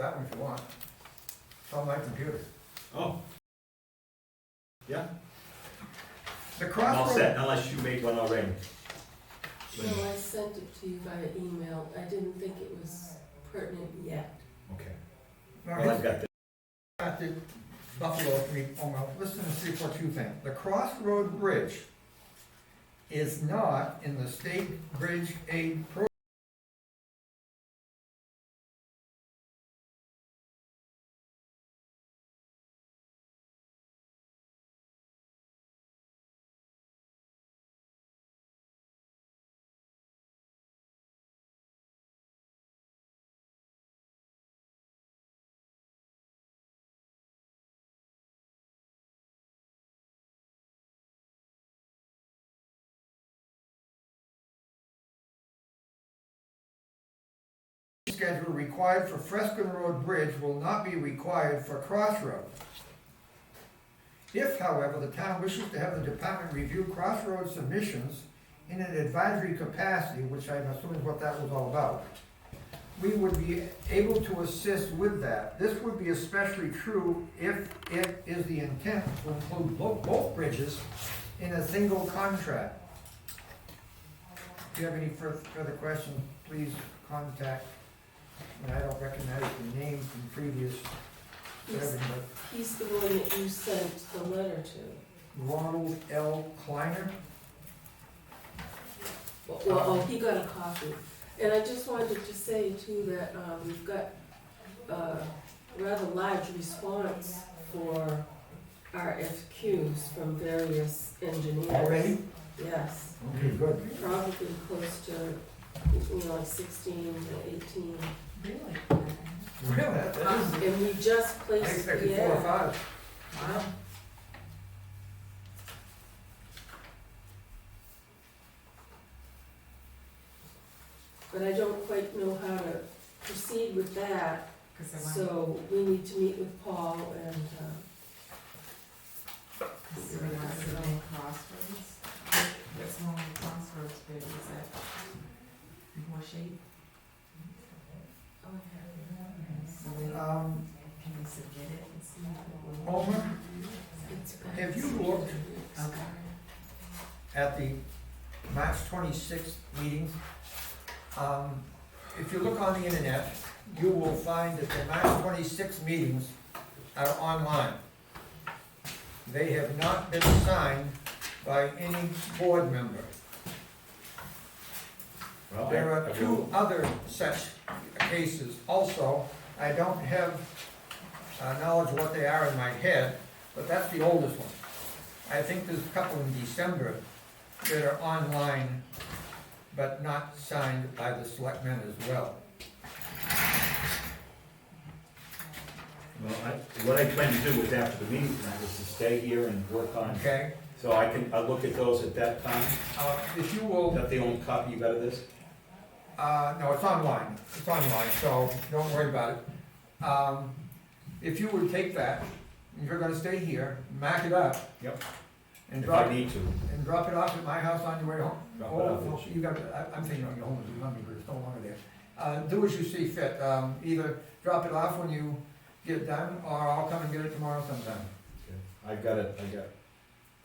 that one if you want. It's on my computer. Oh. Yeah, The I'm all crossroad, set, unless you made one already. No, I sent it to you via email. I didn't think it was pertinent yet. Okay, now well, I've here's got the, at the Buffalo, listen and see what you think. The Crossroad Bridge is not in the state bridge aid program. Schedule required for Fresken Road Bridge will not be required for Crossroad. If, however, the town wishes to have the department review Crossroad submissions in an advisory capacity, which I'm assuming what that was all about, we would be able to assist with that. This would be especially true if it is the intent to include both bridges in a single contract. If you have any further questions, please contact, and I don't recognize the name from previous, whatever, but He's the one that you sent the letter to. Ronald L. Kleiner. Well, he got a copy. And I just wanted to say too that we've got a rather large response for RFQs from various engineers. Already? Yes, Okay, good. probably close to, like 16 to 18. Really? Really, that is, And we just I placed, expected 4 or yeah. 5. Wow. But I don't quite know how to proceed with that, Because they want, so we need to meet with Paul and, because they want to make crossroads. What's wrong with crossroads, baby, is that more shape? oh, So they, can they submit it and see if it will? Homer, yeah. have you looked Okay. at the March 26th meetings? If you look on the internet, you will find that the March 26 meetings are online. They have not been signed by any board member. well, There are I 2 will, other such cases also. I don't have knowledge of what they are in my head, but that's the oldest one. I think there's a couple in December that are online, but not signed by the selectmen as well. well, what I plan to do is after the meeting tonight is to stay here and work on, Okay? so I'll look at those at that time. If you Is will, that the only copy you got of this? no, it's online. It's online, so don't worry about it. If you would take that, and you're gonna stay here, mark it up. Yep. And If drop I need to. and drop it off at my house on your way home. Drop it Oh, off. no, you got, I'm thinking on your home, you want me, but it's no longer there. Do as you see fit, either drop it off when you get it done, or I'll come and get it tomorrow sometime. I got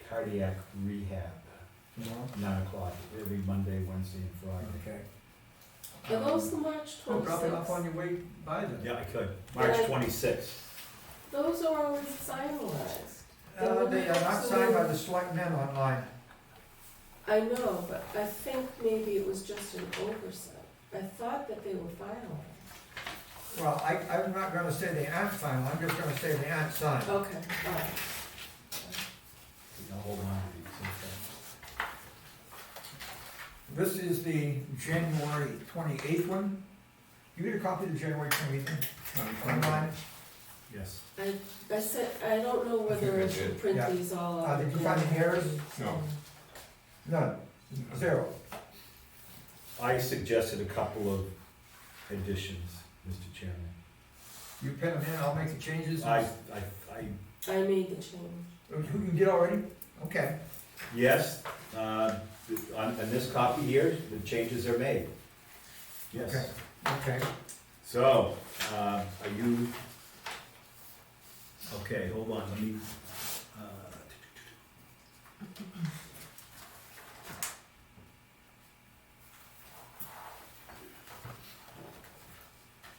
cardiac rehab, Tomorrow? 9 o'clock, every Monday, Wednesday, and Friday. Okay. Are those the March Oh, drop it off 26th? on your way by then. Yeah, I could. March Yeah. 26th. Those are always finalized. They are not signed by the selectmen online. I know, but I think maybe it was just an oversight. I thought that they were finalized. Well, I'm not gonna say they aren't final, I'm just gonna say they aren't signed. Okay, all right. I'll hold on to these. Okay. This is the January 28th one. You get a copy of the January 28th one? Online? Yes. I said, I don't know whether I should print Yeah. these all out. Did you find any errors? No. None. 0. I suggested a couple of additions, Mr. Chairman. You pen them in, I'll make the changes. I, I made the change. You did already? Okay. yes, on this copy here, the changes are made. Yes. Okay. Okay. So, are you, okay, hold on, let me,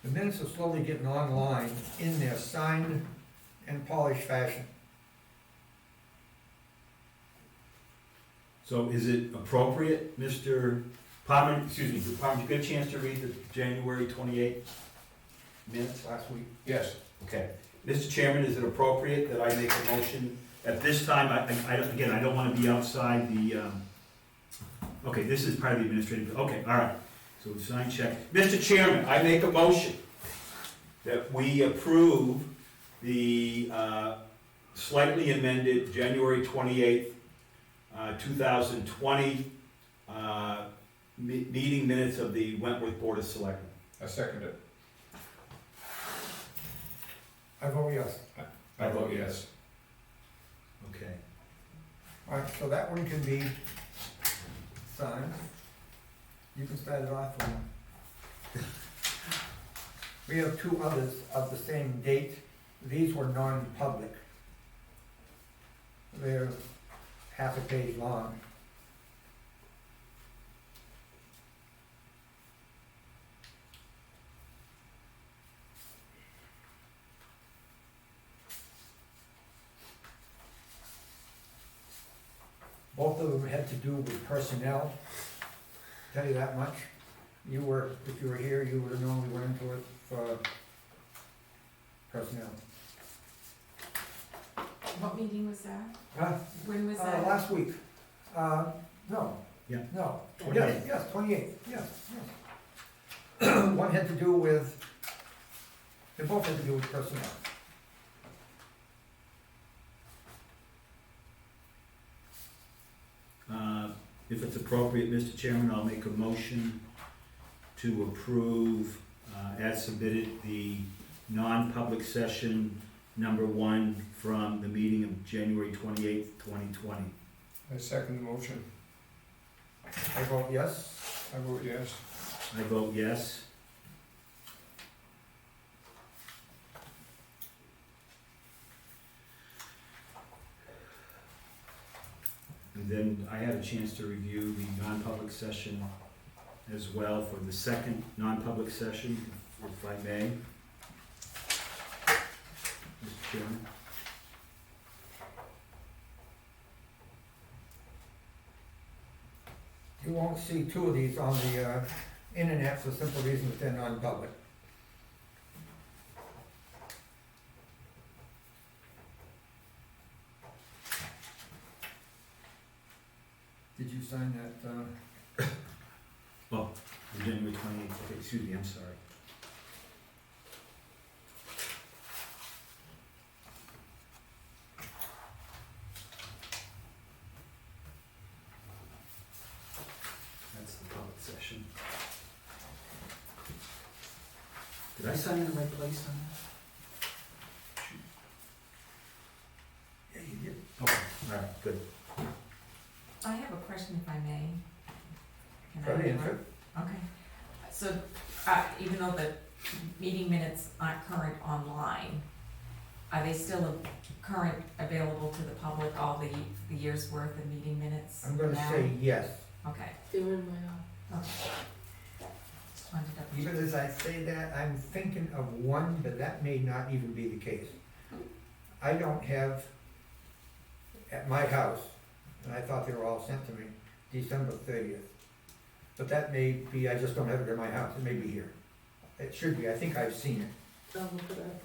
The minutes are slowly getting online in their signed and polished fashion. so is it appropriate, Mr. Palmer, excuse me, did Palmer, you get a chance to read the January 28th minutes? Last week. Yes. Okay. Mr. Chairman, is it appropriate that I make a motion at this time? Again, I don't want to be outside the, okay, this is part of the administrative, okay, all right. So sign check. Mr. Chairman, I make a motion that we approve the slightly amended January 28th, 2020 meeting minutes of the Wentworth Board of Selectmen. I second it. I vote yes. I vote yes. Okay. All right, so that one can be signed. You can start it off when. We have two others of the same date. These were non-public. They're half a page long. Both of them had to do with personnel. Tell you that much. If you were here, you would have known we went into it for personnel. What meeting was that? Huh? When was that? Last week. No. Yeah. No. 28th. Yes, 28th, yes. One had to do with, they both had to do with personnel. If it's appropriate, Mr. Chairman, I'll make a motion to approve, as submitted, the non-public session number 1 from the meeting of January 28th, 2020. I second the motion. I vote yes. I vote yes. I vote yes. And then I had a chance to review the non-public session as well for the second non-public session, if I may. Mr. Chairman. You won't see two of these on the internet for the simple reason that they're non-public. Did you sign that, Oh, the January 28th, okay, excuse me, I'm sorry. That's the public session. Did I sign in the right place on that? Yeah, you did. Okay, all right, good. I have a question if I may. Can I Try to interrupt? answer. Okay, so, even though the meeting minutes aren't current online, are they still current, available to the public, all the year's worth of meeting minutes? I'm gonna now? say yes. Okay, They're in my office. okay. Just wanted to double check. Even as I say that, I'm thinking of one, but that may not even be the case. I don't have, at my house, and I thought they were all sent to me, December 30th. But that may be, I just don't have it in my house, it may be here. It should be, I think I've seen it. I'll look it up.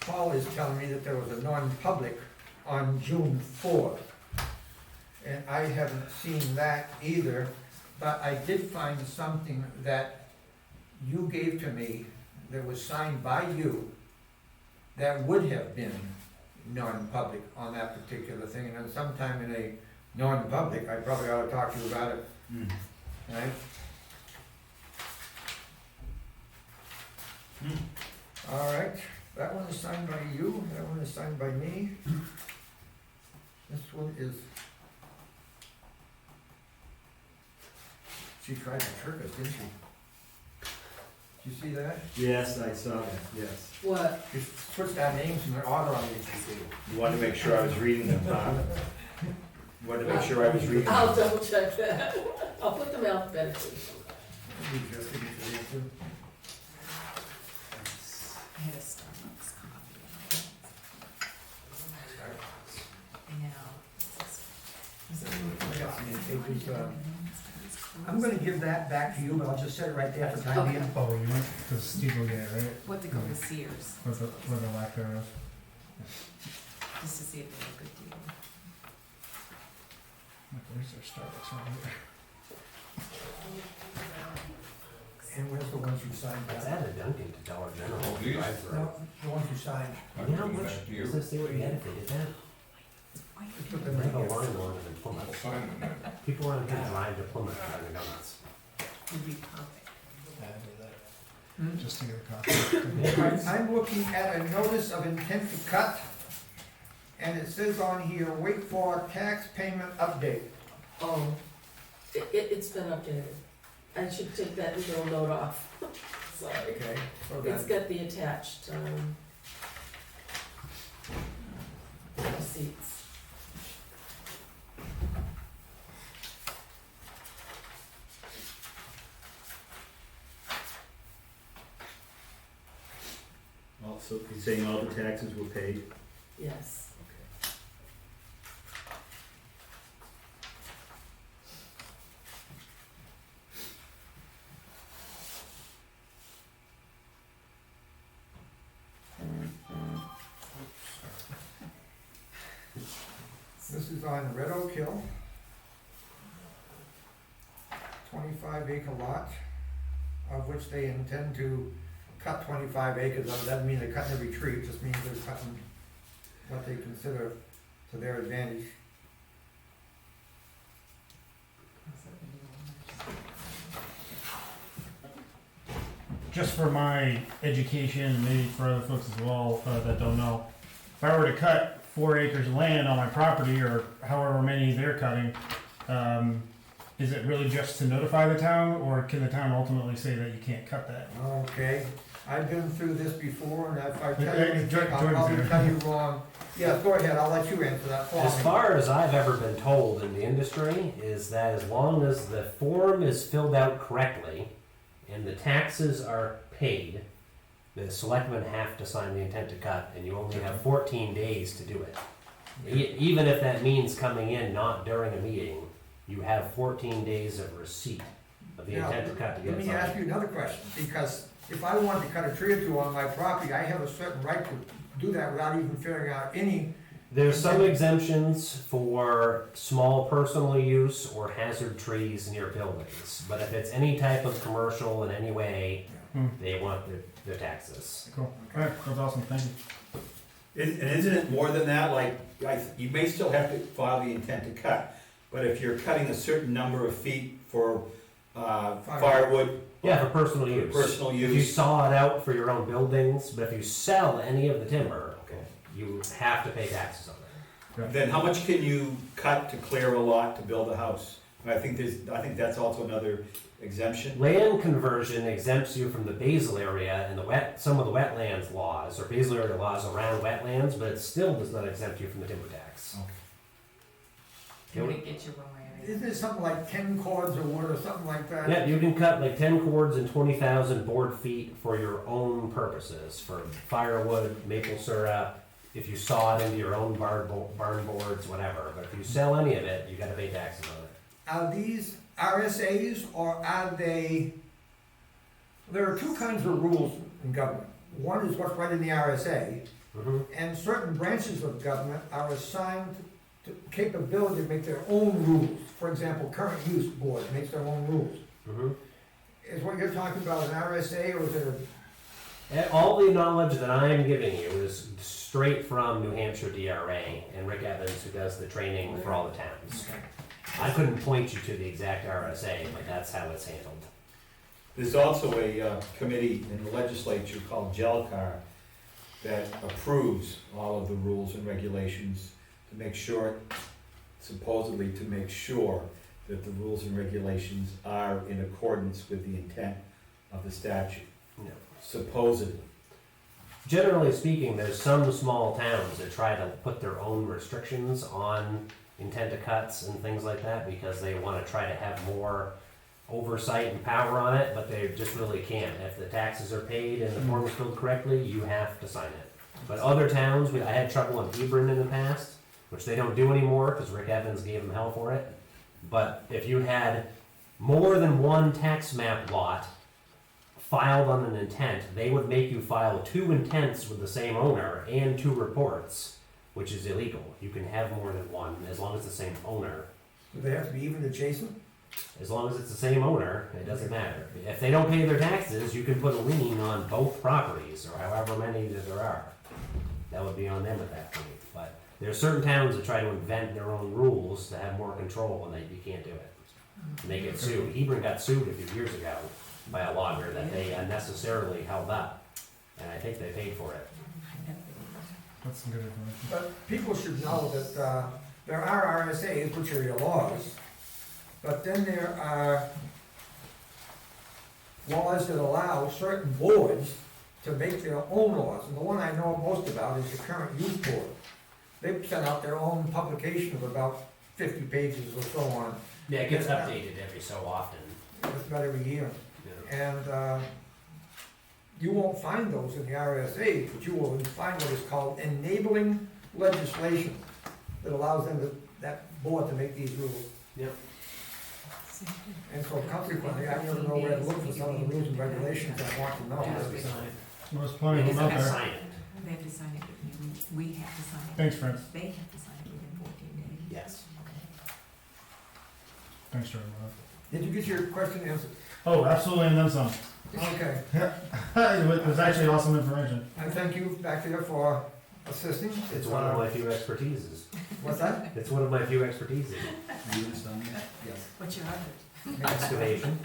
Paul is telling me that there was a non-public on June 4th. And I haven't seen that either, but I did find something that you gave to me that was signed by you that would have been non-public on that particular thing. And then sometime in a non-public, I probably ought to talk to you about it, Mm. right? Mm. All right, that one is signed by you, that one is signed by me. This one is. She tried to trick us, didn't she? Did you see that? Yes, I saw that, yes. What? She switched our names and their order on these people. You wanted to make sure I was reading them, wanted to make sure I was reading them. I'll double check that. I'll put them alphabetically. We just didn't see it, too. I had a Starbucks coffee. I know. I got some papers, I'm gonna give that back to you, but I'll just set it right there for time Okay. being. Oh, you went to Steve will get it, right? What to go with Sears, With the lack thereof. just to see if they're a good deal. Like, where's their Starbucks around here? And where's the ones you signed? It's at a Dunkin' to Dollar General. Oh, these? drive-thru. No, the ones you signed. I'll You know how give it much, back to you. does this say what you had if they did that? Just put They them have a right here. line longer than I'll Plymouth. sign them then. People around here drive to Plymouth for their donuts. Would be perfect. Just to get a copy. I'm looking at a notice of intent to cut, and it says on here, wait for tax payment update. Oh, it's been updated. I should take that little note off. Sorry. Okay. So It's then, got the attached, receipts. Also, he's saying all the taxes were paid? Yes. this is on Red Oak Hill. 25 acre lot, of which they intend to cut 25 acres. That doesn't mean they're cutting every tree, it just means they're cutting what they consider to their advantage. Just for my education, and maybe for other folks as well that don't know, if I were to cut 4 acres of land on my property, or however many they're cutting, is it really just to notify the town, or can the town ultimately say that you can't cut that? Okay, I've been through this before, and if I tell you Hey, anything, I'll Jordan's probably here. tell you wrong. Yeah, go ahead, I'll let you answer that for me. As far as I've ever been told in the industry, is that as long as the form is filled out correctly and the taxes are paid, the selectmen have to sign the intent to cut, and you only have 14 days to do it. Even if that means coming in not during a meeting, you have 14 days of receipt of the Now, intent to cut to get Let it me ask signed. you another question, because if I wanted to cut a tree or two on my property, I have a certain right to do that without even figuring out any. There's some exemptions for small personal use or hazard trees near buildings, but if it's any type of commercial in any way, Hmm. they want their taxes. Cool. Alright, that's awesome, thank you. And isn't it more than that, like, you may still have to file the intent to cut, but if you're cutting a certain number of feet for firewood, Yeah, for personal use. personal If you use, saw it out for your own buildings, but if you sell any of the timber, okay, you have to pay taxes on it. then how much can you cut to clear a lot to build a house? And I think that's also another exemption. Land conversion exempts you from the basal area and some of the wetlands laws, or basal area laws around wetlands, but it still does not exempt you from the timber tax. It would get you one way or the other. Isn't it something like 10 cords of wood or something like that? Yeah, you can cut like 10 cords and 20,000 board feet for your own purposes, for firewood, maple syrup, if you saw it into your own barn boards, whatever. But if you sell any of it, you gotta pay taxes on it. Are these RSAs or are they, there are two kinds of rules in government. One is what's right in the RSA, Mhm. and certain branches of government are assigned to capability to make their own rules. For example, current use board makes their own rules. Mhm. Is what you're talking about an RSA or is it a, All the knowledge that I'm giving you is straight from New Hampshire DRA and Rick Evans, who does the training for all the towns. I couldn't point you to the exact RSA, but that's how it's handled. There's also a committee in the legislature called GELCAR that approves all of the rules and regulations to make sure, supposedly to make sure that the rules and regulations are in accordance with the intent of the statute, Yeah. supposedly. Generally speaking, there's some small towns that try to put their own restrictions on intent to cuts and things like that because they want to try to have more oversight and power on it, but they just really can't. If the taxes are paid and the form is filled correctly, you have to sign it. But other towns, I had trouble in Hebron in the past, which they don't do anymore because Rick Evans gave them hell for it. But if you had more than one tax map lot filed on an intent, they would make you file 2 intents with the same owner and 2 reports, which is illegal. You can have more than one as long as it's the same owner. Do they have to be even adjacent? As long as it's the same owner, it doesn't matter. If they don't pay their taxes, you can put a lien on both properties, or however many that there are. That would be on them at that point. But there are certain towns that try to invent their own rules to have more control, and you can't do it. And they get sued. Hebron got sued a few years ago by a logger that they unnecessarily held up, and I think they paid for it. That's some good information. But people should know that there are RSAs, which are your laws, but then there are laws that allow certain boards to make their own laws. And the one I know most about is the current youth board. They've sent out their own publication of about 50 pages or so on. Yeah, it gets updated every so often. It's about every year. You know. And you won't find those in the RSA, but you will find what is called enabling legislation that allows them to, that board to make these rules. Yep. And so consequently, I never know where to look for some of the rules and regulations I want to know. There's plenty of They them out have to there. sign it. They have to sign it, we have to sign it. Thanks, Prince. They have to sign it within 14 days. Yes. Thanks, Charlie. Did you get your question answered? Oh, absolutely, and then some. Okay, It was actually awesome information. I thank you back there for assisting. It's one of my few expertises. What's that? It's one of my few expertises. Are you gonna sign that? Yes. What's your other? Excavation.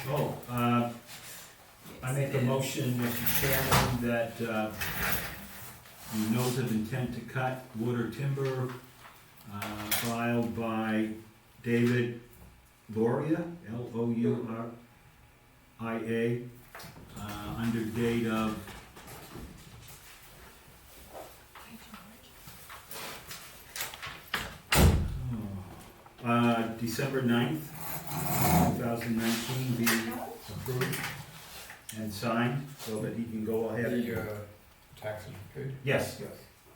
Oh, I make a motion, Mr. Chairman, that the notice of intent to cut wood or timber filed by David Loria, Louria, under date of December 9th, 2019, be approved and signed so that he can go ahead. Taxes are paid. Yes, Yes.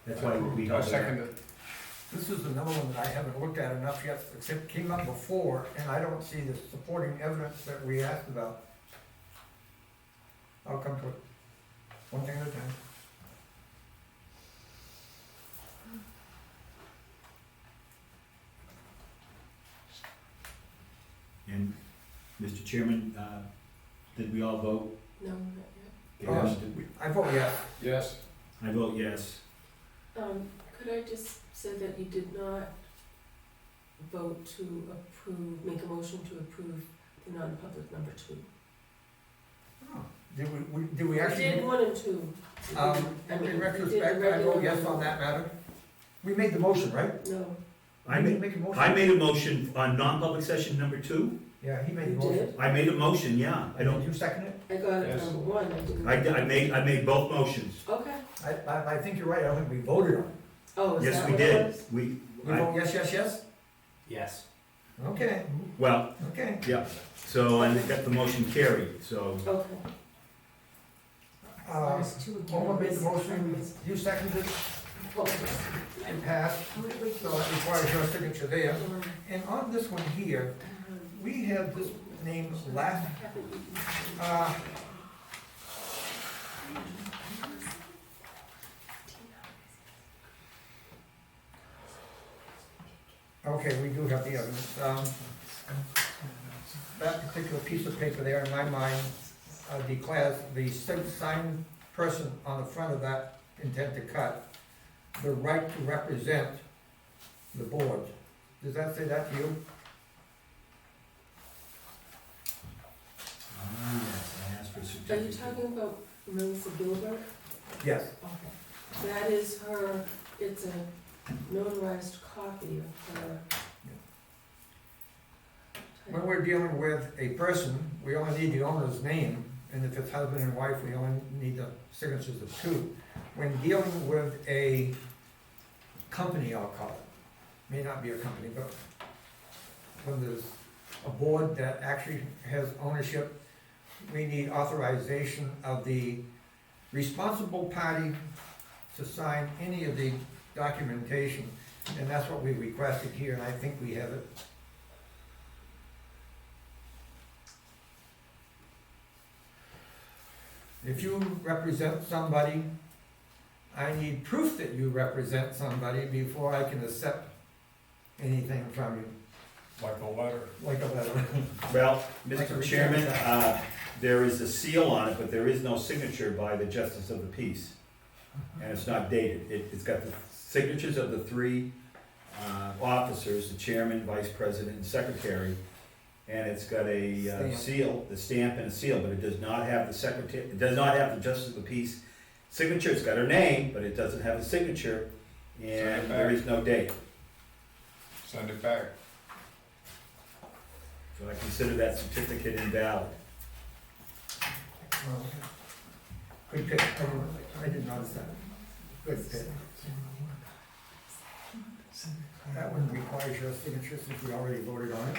that's why we I held second it. it. This is another one that I haven't looked at enough yet, except came up before, and I don't see the supporting evidence that we asked about. I'll come to it, one thing at a time. And, Mr. Chairman, did we all vote? No, not Oh, Did we- I vote yes. Yes. I vote yes. yet. Could I just say that you did not vote to approve, make a motion to approve the non-public number 2? Did we We did actually? 1 and 2. I mean, In we did the retrospect, I vote yes regular on that matter. We made the motion, right? No, I We made, didn't make a motion. I made a motion on non-public session number 2. Yeah, he made you the motion. did? I made a motion, yeah. I Did don't, you second it? I got it Yes. number 1, I didn't. I made both motions. Okay. I think you're right, I don't think we voted on it. Oh, is Yes, that we what it did. was? We vote yes, yes, yes? Yes. Okay, Well, okay. yeah, so I got the motion carried, so. Okay. Paula made the motion, you seconded it, and passed, so that requires your signature there. And on this one here, we have this name last, okay, we do have the evidence. That particular piece of paper there, in my mind, declares the signed person on the front of that intent to cut the right to represent the board. Does that say that to you? Yes, I asked for a Are you certificate. talking about Melissa Gilbert? Yes. Okay. That is her, it's a notarized copy of her. When we're dealing with a person, we only need the owner's name, and if it's husband and wife, we only need the signatures of two. When dealing with a company, I'll call it, may not be a company, but when there's a board that actually has ownership, we need authorization of the responsible party to sign any of the documentation, and that's what we requested here, and I think we have it. If you represent somebody, I need proof that you represent somebody before I can accept anything from you, Like a letter. like a letter. Well, Like a Mr. return Chairman, check. there is a seal on it, but there is no signature by the Justice of the Peace. And it's not dated. It's got the signatures of the three officers, the chairman, vice president, and secretary. And it's got a Stamp. seal, the stamp and a seal, but it does not have the secretary, it does not have the Justice of the Peace signature. It's got her name, but it doesn't have a signature, and there is no date. Send it back. So I consider that certificate invalid. Well, good pick, I did notice that. Good pick. That one requires your signature since we already voted on it.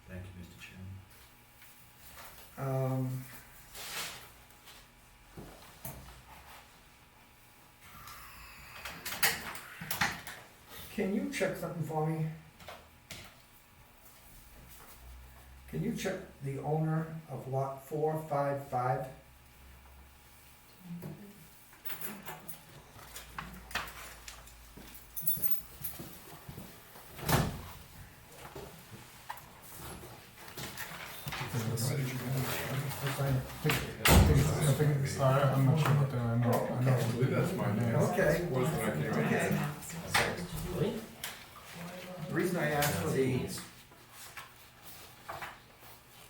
Thank you, Mr. Chairman. Can you check something for me? Can you check the owner of lot 455? Why did you I'm not sure what I know. I believe that's my name. Okay. Was when I came in. Okay. Really? The reason I asked for the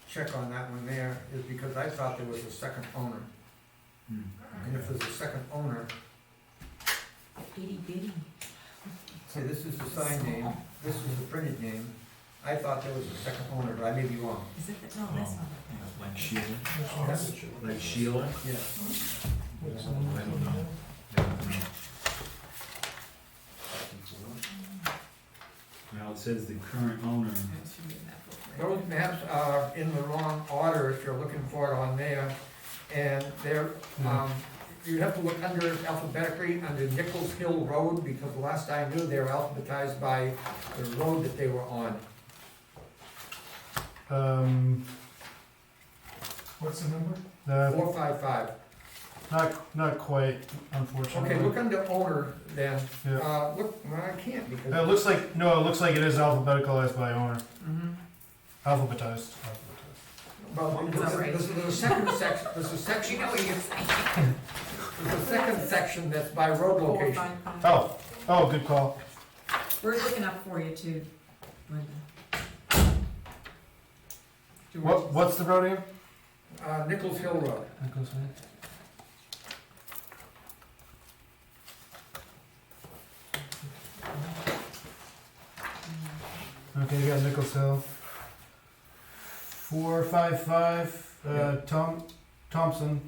check on that one there is because I thought there was a second owner. And if there's a second owner, Itty bitty. see, this is the signed name, this is the printed name. I thought there was a second owner, but I may be wrong. Is it the, no, this one? Like Sheila? Like Sheila? Yes. I don't know. I don't know. Well, it says the current owner. Those maps are in the wrong order if you're looking for it on there. And they're, you have to look under alphabetically, under Nichols Hill Road, because the last I knew, they were alphabetized by the road that they were on. What's the number? 455. Not quite, unfortunately. Okay, look under owner then. Yeah. Look, well, I can't because. It looks like, no, it looks like it is alphabeticalized by owner. Mhm. Alphabetized. Well, It's all right. there's a second section, there's a You section, know what you're saying. there's a second section that's by road location. Oh, good call. We're looking up for you too, Linda. What's the road again? Nichols Hill Road. Okay, you got Nichols Hill. 455, Thompson,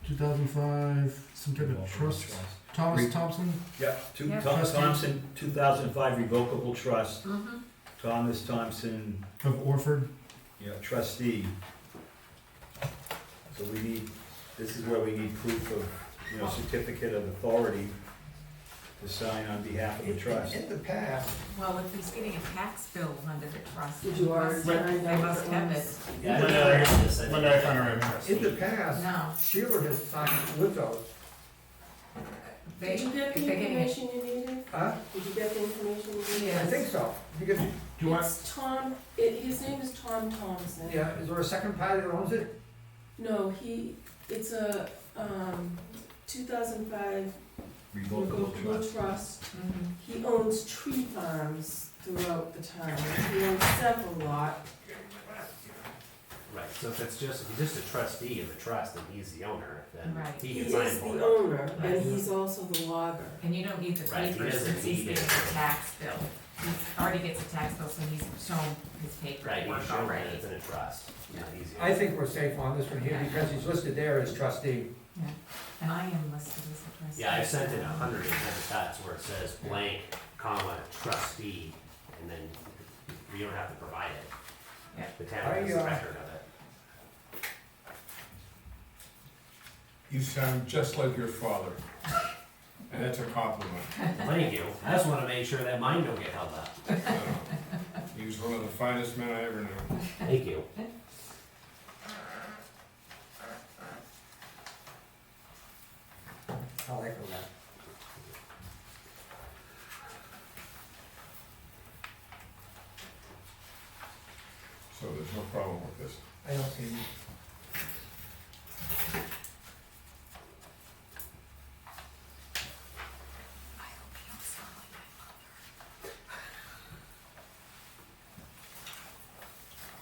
2005, some type of trust. Thomas Thompson? Yeah, Yeah. Thompson, 2005 revocable trust, Mm-hmm. Thomas Thompson, Of Orford. yeah, trustee. So we need, this is where we need proof of, certificate of authority to sign on behalf of the trust. In the past, Well, if he's getting a tax bill under the trust. Did you already sign They must have it. Yeah, I don't know. When did I find it right now? in the past, No, Sheila has signed with those. they, Did you get if the they're getting a information you needed? Huh? Did you get the information you needed? Yes. I think so. Because, Do you want? It's Tom, his name is Tom Thompson. yeah, is there a second party that owns it? No, it's a, 2005 revocable trust. Mhm. He owns tree farms throughout the town. He owns several lots. Right, so if it's just, if he's just a trustee of the trust and he's the owner, then Right. he He can sign is for the it. owner, Right. and he's also the logger. And you don't need the Right, he papers doesn't since he's need getting it. a tax bill. He already gets a tax bill, so he's shown his Right, paperwork he's shown that already. it's in a trust. Yeah. He's the I think we're safe on this one here because he's listed there as trustee. Yeah, and I am listed as a trustee. Yeah, I sent in 110 cuts where it says blank, comma, trustee, and then you don't have to provide it. Yeah. The town has the record of it. You sound just like your father. And that's a compliment. Thank you. I just wanna make sure that mine don't get held up. He was one of the finest men I ever knew. Thank you. I'll echo that. So there's no problem with this. I don't see any.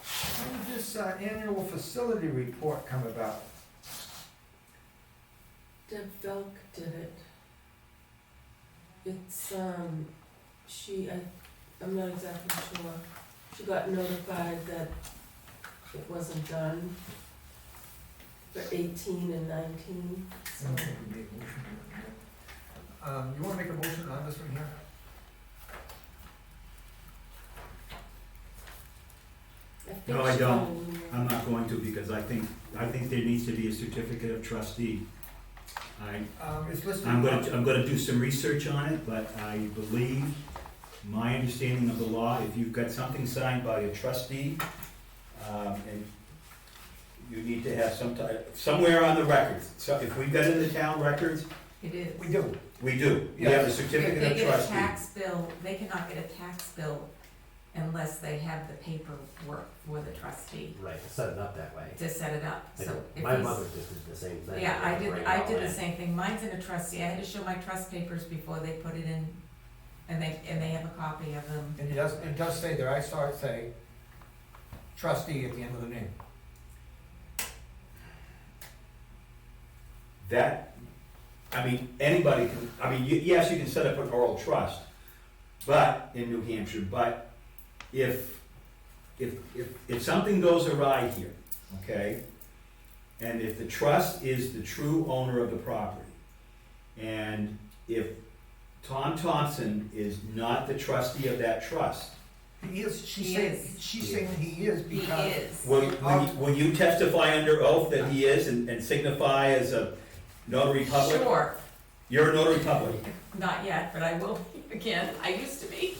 How did this annual facility report come about? Deb Velk did it. It's, I'm not exactly sure. She got notified that it wasn't done for 18 and 19, so. I don't think we made a motion on that. You wanna make a motion on this one here? think No, I she don't. got an email. I'm not going to because I think there needs to be a certificate of trustee. It's listed. I'm gonna do some research on it, but I believe, my understanding of the law, if you've got something signed by a trustee, and you need to have somewhere on the records. So if we've got it in the town records, It is. We do. we do. We Yeah. have a If certificate they of get a trustee. tax bill, they cannot get a tax bill unless they have the paperwork for the trustee Right, to set it up that way. to set it up, Like, so if my he's. mother just did the same thing. Yeah, They I had to did, bring it I all did the in. same thing, mine's in a trustee, I had to show my trust papers before they put it in, and they have a copy of them. And it does say there, I saw it say trustee at the end of the name. That, I mean, anybody can, I mean, yes, you can set up an oral trust, but, in New Hampshire, but if something goes awry here, okay, and if the trust is the true owner of the property, and if Tom Thompson is not the trustee of that trust, He is, she's He saying, is. she's saying he is He because. is. will you testify under oath that he is and signify as a notary public? Sure, You're a notary public. not yet, but I will be again, I used to be.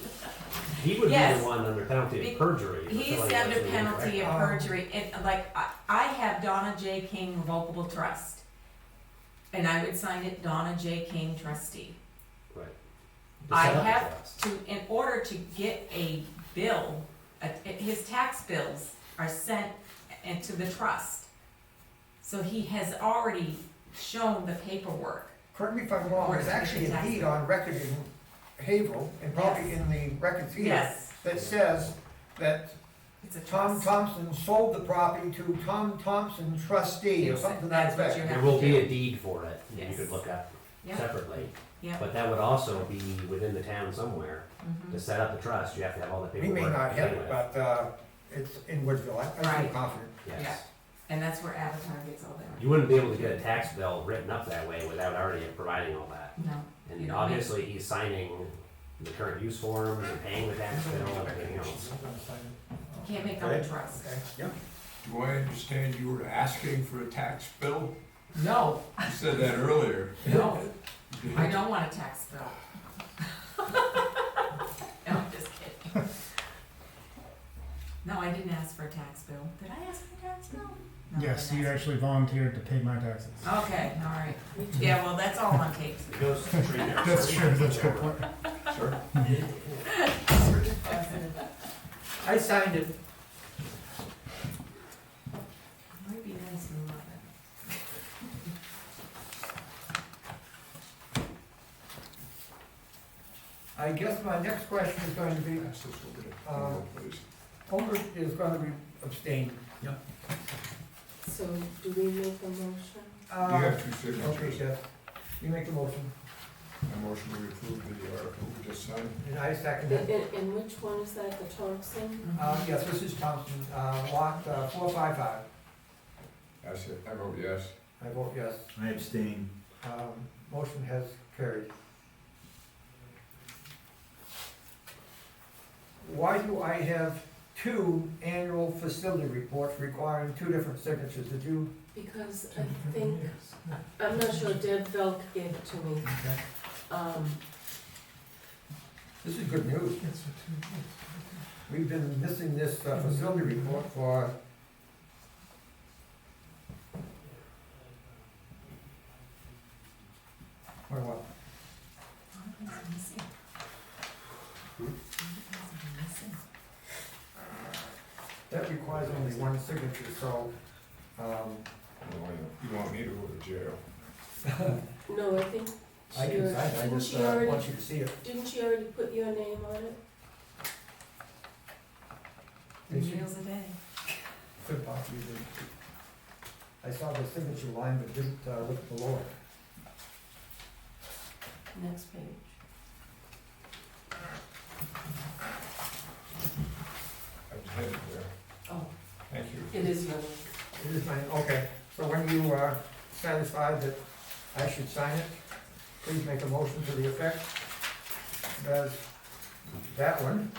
He would be Yes. the one under penalty Be- of perjury. for He's filling out under the penalty of incorrect- perjury, and like, I have Donna J. King Revocable Trust. And I would sign it Donna J. King Trustee. Right. To I set up the have trust. to, in order to get a bill, his tax bills are sent into the trust. So he has already shown the paperwork. Correct me if I'm wrong, there's actually a deed on record in Haverhill, and probably Yes. in the records here, Yes, that says that it's a Tom trust. Thompson sold the property to Tom Thompson trustee, or something to that That's what effect. you There have will to be do. a deed for it, that you Yes. could look up Yeah, separately. yeah. But that would also be within the town somewhere. Mhm. To set up the trust, you have to have all the We paperwork. may not have to it, begin with. but, it's in Woodville, I feel Right. confident. Yes. Yeah. And that's where Avatar gets all their. You wouldn't be able to get a tax bill written up that way without already providing all that. No, You And don't obviously, he's signing the current use forms and paying the tax bill and everything else. you can't make up a trust. Okay. Do I understand you were asking for a tax bill? No, You said that earlier. no, I don't want a tax bill. No, I'm just kidding. No, I didn't ask for a tax bill. Did I ask for a tax bill? No, I Yes, didn't you ask. actually volunteered to pay my taxes. Okay, all right. Yeah, well, that's all on tape. It goes to tree nursery. That's true, that's a good point. Sure. I signed it. Might be nice to look I guess my next question is going to be, Pass this over to Neil, please. Homer is gonna be abstained. So do we make a motion? You have two Okay, signatures. Jeff, you make the motion, I motion to approve the article we just signed. and I second it. And which one is that, the Thompson? Yes, this is Thompson, lot 455. I said, I vote yes. I vote yes. I abstain. Motion has carried. Why do I have two annual facility reports requiring two different signatures? Did you? Because I think, I'm not sure, Deb Velk gave it to me. This is good news. We've been missing this facility report for quite a while. That requires only one signature, so, You want me to go to jail? No, I think I she can already, sign it, I didn't just she already, want you to see it. didn't she already put your name on it? Did she? Meals a day. Could possibly be. I saw the signature line, but didn't look below it. Next page. I was headed there. Oh, Thank you. it is your name. It is mine, okay. So when you are satisfied that I should sign it, please make a motion to the effect. Does that one?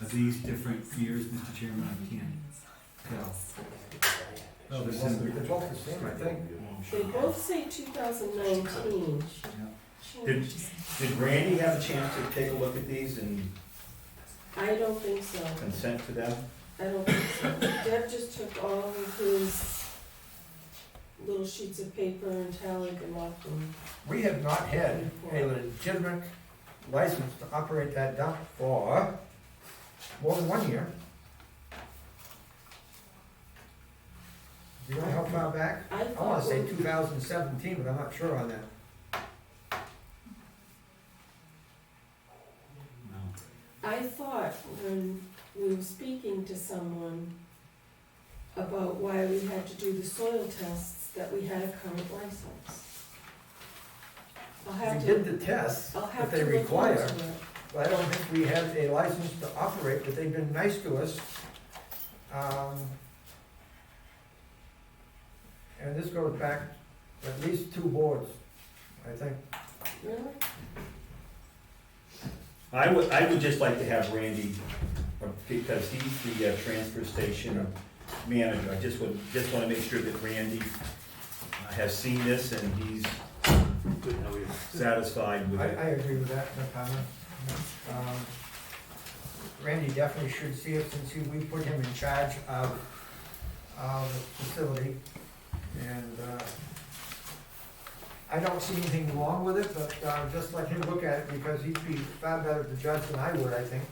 Are these different years, Mr. Chairman? I can't tell. Oh, this is. They're both the same, I think. They both say 2019. Did Randy have a chance to take a look at these and I don't think so. consent to them? I don't think so. Deb just took all of his little sheets of paper and tallied them up and, We have not had a legitimate license to operate that dump for more than 1 year. Do you know how far back? I I wanna thought, say when- 2017, but I'm not sure on that. No. I thought when we were speaking to someone about why we had to do the soil tests, that we had a current license. I'll We have did to, the tests I'll that have they to look require, into it. but I don't think we have a license to operate, but they've been nice to us. And this goes back at least 2 boards, I think. Really? I would just like to have Randy, because he's the transfer station manager, I just wanna make sure that Randy has seen this and he's satisfied with I it. agree with that, no comment. Randy definitely should see it since we put him in charge of the facility. And I don't see anything wrong with it, but just let him look at it because he'd be far better to judge than I would, I think.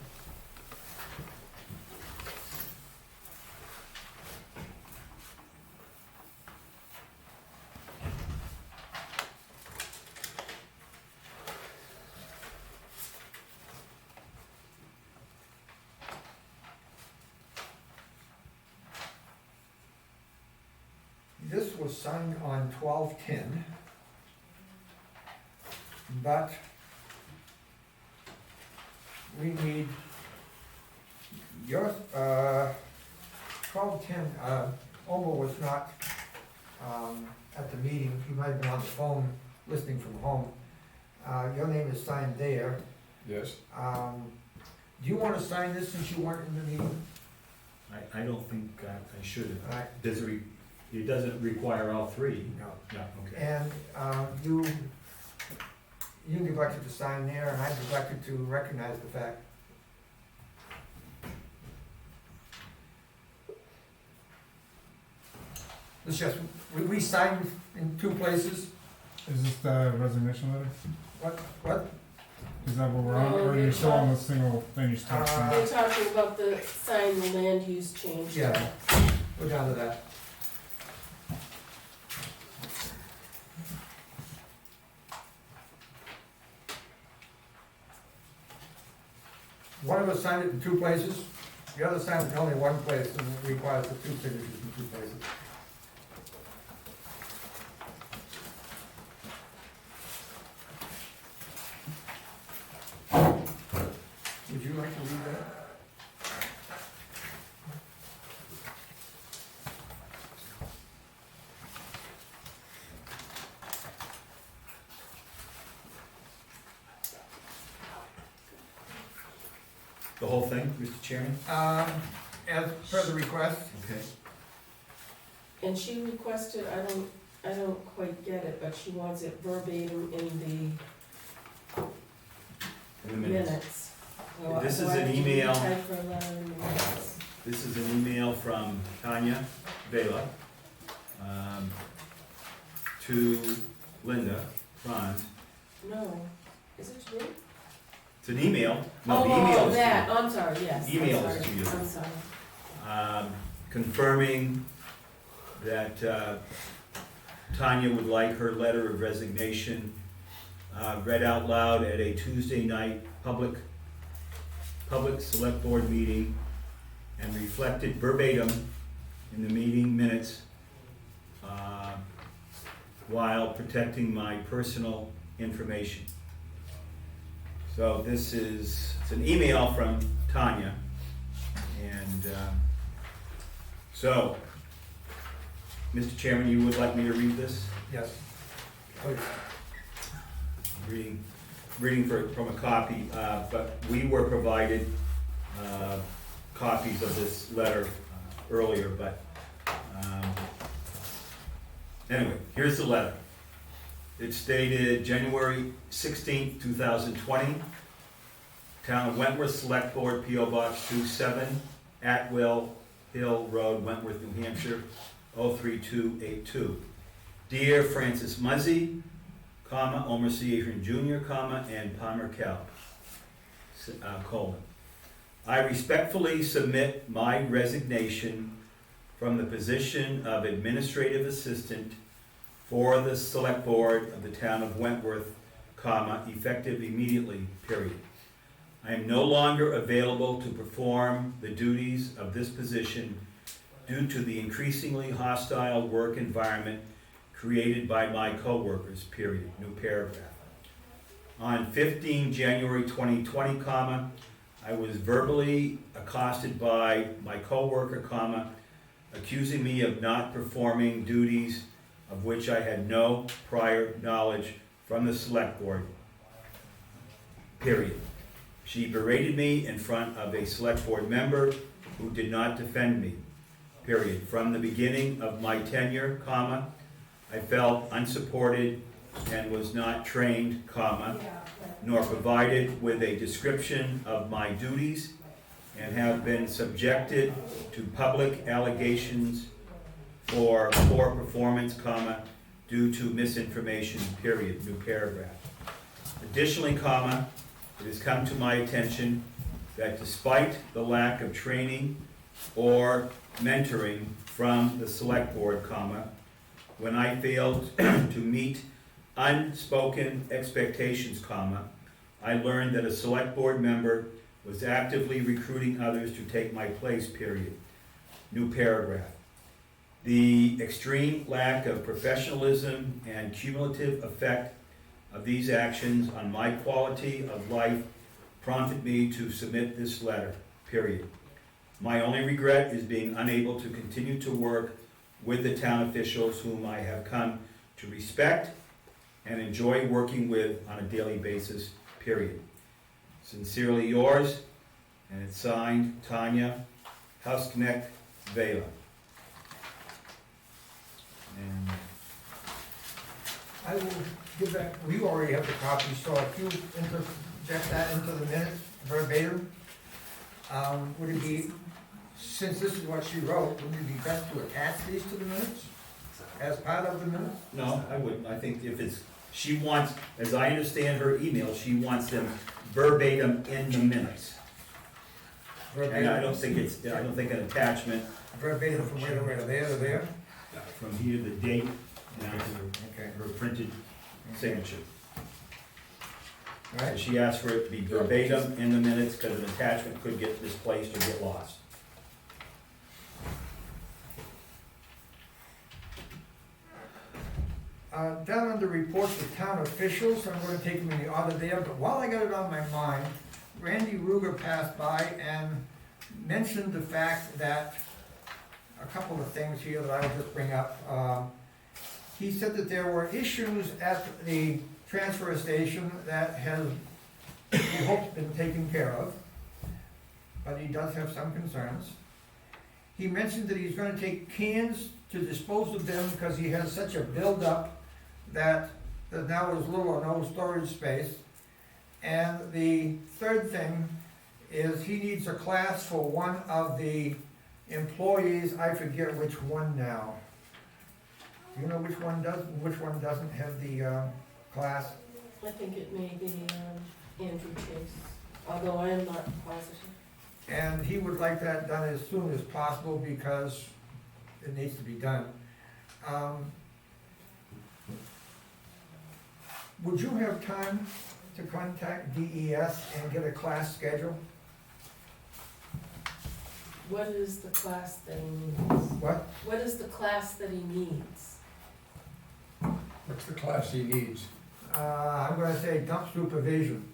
This was signed on 12/10, but we need your, 12/10, Omar was not, at the meeting, he might have been on the phone listening from home. Your name is signed there. Yes. Do you wanna sign this since you weren't in the meeting? I don't think I should. All right. It doesn't require all three. No. Yeah, okay. And you neglected to sign there, and I neglected to recognize the fact. It's just, we signed in 2 places. Is this the resignation letter? What? Is that what we're on, No, or are you you're still on not. the single thing you started? We're talking about the sign the land use change. Yeah. Go down to that. one of us signed it in two places, the other signed it in only one place, and it requires the two signatures in two places. Would you like to read that? The whole thing, Mr. Chairman? As per the request, Okay. And she requested, I don't quite get it, but she wants it verbatim in In the the minutes. minutes. So This do is I an have to email. retype her letter in the minutes? This is an email from Tanya Vela to Linda Franz. No, is it to me? It's an email. No, the email Oh, is to that, I'm sorry, yes. I'm Email is sorry, to you. I'm sorry. you. Confirming that Tanya would like her letter of resignation read out loud at a Tuesday night public select board meeting and reflected verbatim in the meeting minutes while protecting my personal information. So this is, it's an email from Tanya, and so, Mr. Chairman, you would like me to read this? yes. Please. Reading from a copy, but we were provided copies of this letter earlier, but anyway, here's the letter. It's dated January 16th, 2020. Town of Wentworth, Select Board, P.O. Box 27, Atwill Hill Road, Wentworth, New Hampshire, 03282. Dear Francis Muzzy, comma, Omer C. Adrian Jr., comma, and Palmer Cal, colon. I respectfully submit my resignation from the position of administrative assistant for the Select Board of the Town of Wentworth, comma, effective immediately, period. I am no longer available to perform the duties of this position due to the increasingly hostile work environment created by my coworkers, period, new paragraph. On 15 January 2020, comma, I was verbally accosted by my coworker, comma, accusing me of not performing duties of which I had no prior knowledge from the Select Board, period. She berated me in front of a Select Board member who did not defend me, period. From the beginning of my tenure, comma, I felt unsupported and was not trained, comma, nor provided with a description of my duties, and have been subjected to public allegations for poor performance, comma, due to misinformation, period, new paragraph. Additionally, comma, it has come to my attention that despite the lack of training or mentoring from the Select Board, comma, when I failed to meet unspoken expectations, comma, I learned that a Select Board member was actively recruiting others to take my place, period. New paragraph. The extreme lack of professionalism and cumulative effect of these actions on my quality of life prompted me to submit this letter, period. My only regret is being unable to continue to work with the town officials whom I have come to respect and enjoy working with on a daily basis, period. Sincerely yours, and it's signed Tanya Housknecht Vela. And I will give that, you already have the copy, so if you interject that into the minutes verbatim, would it be, since this is what she wrote, would it be best to attach these to the minutes? As part of the minutes? no, I wouldn't. I think if it's, she wants, as I understand her email, she wants them verbatim in the minutes. And I don't think it's, I don't think an attachment Verbatim from where to where, there to there? from here, the date, and Okay. her printed signature. So right? she asked for it to be verbatim in the minutes, because an attachment could get misplaced or get lost. Down under reports of town officials, I'm gonna take them in the order there, but while I got it on my mind, Randy Ruger passed by and mentioned the fact that, a couple of things here that I will just bring up. He said that there were issues at the transfer station that has, he hopes, been taken care of, but he does have some concerns. He mentioned that he's gonna take cans to dispose of them because he has such a buildup that there now is little or no storage space. And the third thing is he needs a class for one of the employees, I forget which one now. Do you know which one doesn't have the, class? I think it may be, Andrew Chase, although I am not positive. And he would like that done as soon as possible because it needs to be done. Would you have time to contact DES and get a class schedule? What is the class that he needs? What? What is the class that he needs? What's the class he needs? I'm gonna say dump supervision,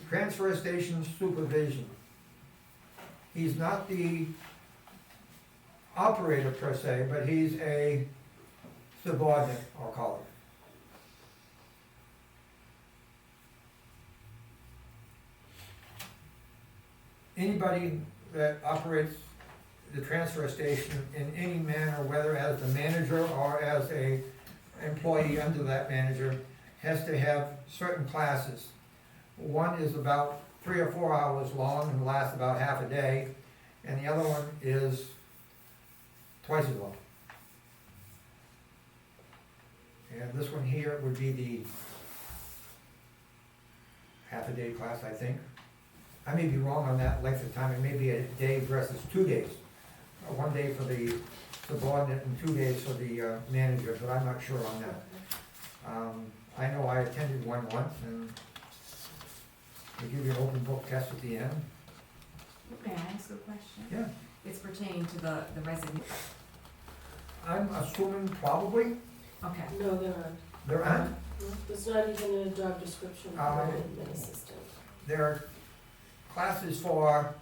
transfer station supervision. He's not the operator per se, but he's a subordinate, I'll call it. Anybody that operates the transfer station in any manner, whether as the manager or as a employee under that manager, has to have certain classes. One is about 3 or 4 hours long and lasts about half a day, and the other one is twice as long. And this one here would be the half-a-day class, I think. I may be wrong on that length of time, it may be a day versus 2 days. 1 day for the subordinate and 2 days for the manager, but I'm not sure on that. I know I attended one once, and they give you an open book test at the end. May I ask a question? Yeah. It's pertaining to the resident, I'm assuming probably, okay. No, there aren't. there aren't. No, there's not even a job description for an admin assistant. There are classes for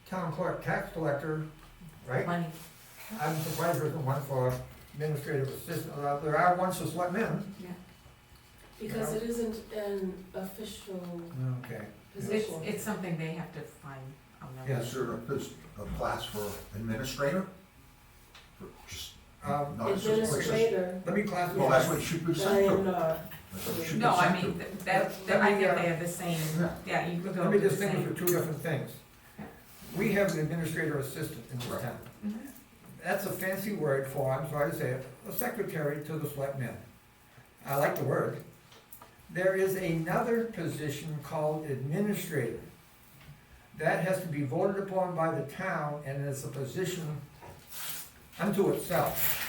town clerk, tax collector, right? Money, I'm surprised there isn't one for administrative assistant, there are ones for selectmen. yeah. Because it isn't an official Okay. position. It's something they have to find on their. Yes. Is there a class for administrator? For just, not assistant, for just- Administrator, Let me classify. Well, that's what it should be I sent am to. not. That's what it should be No, I sent to. mean, I think they have the same, yeah, you could go Let me to the distinguish same. with two different things. Yeah. We have an administrator assistant in this Right. town. Mhm. That's a fancy word for, I'm sorry to say it, a secretary to the selectmen. I like the word. There is another position called administrator. That has to be voted upon by the town and is a position unto itself.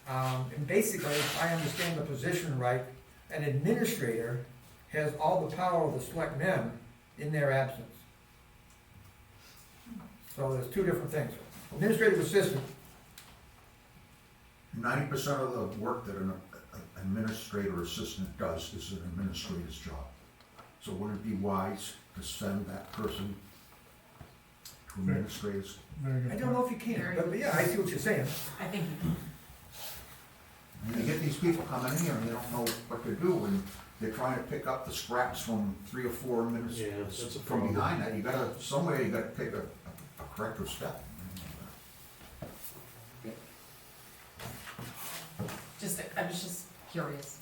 And basically, if I understand the position right, an administrator has all the power of the selectmen in their absence. So there's two different things. Administrative assistant, 90% of the work that an administrator assistant does is an administrator's job. So wouldn't it be wise to send that person to administrators? Very good. I don't know if you can, but yeah, I see what you're saying. I think And you get these people coming in here and they don't know what to do, and they're trying to pick up the scraps from 3 or 4 minutes Yeah, that's a from problem. behind that. You gotta, somewhere you gotta take a corrective step. I was just curious.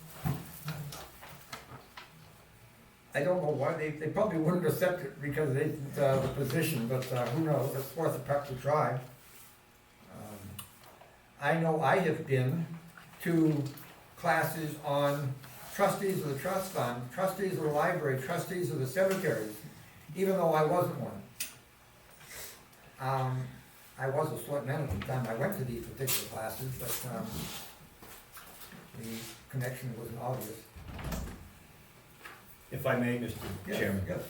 I don't know why, they probably wouldn't accept it because they, the position, but who knows, it's worth a perhaps a try. I know I have been to classes on trustees of the trust fund, trustees of the library, trustees of the cemeteries, even though I wasn't one. I was a selectman at the time I went to these particular classes, but the connection wasn't obvious. If I may, Mr. Yes, Chairman. yes.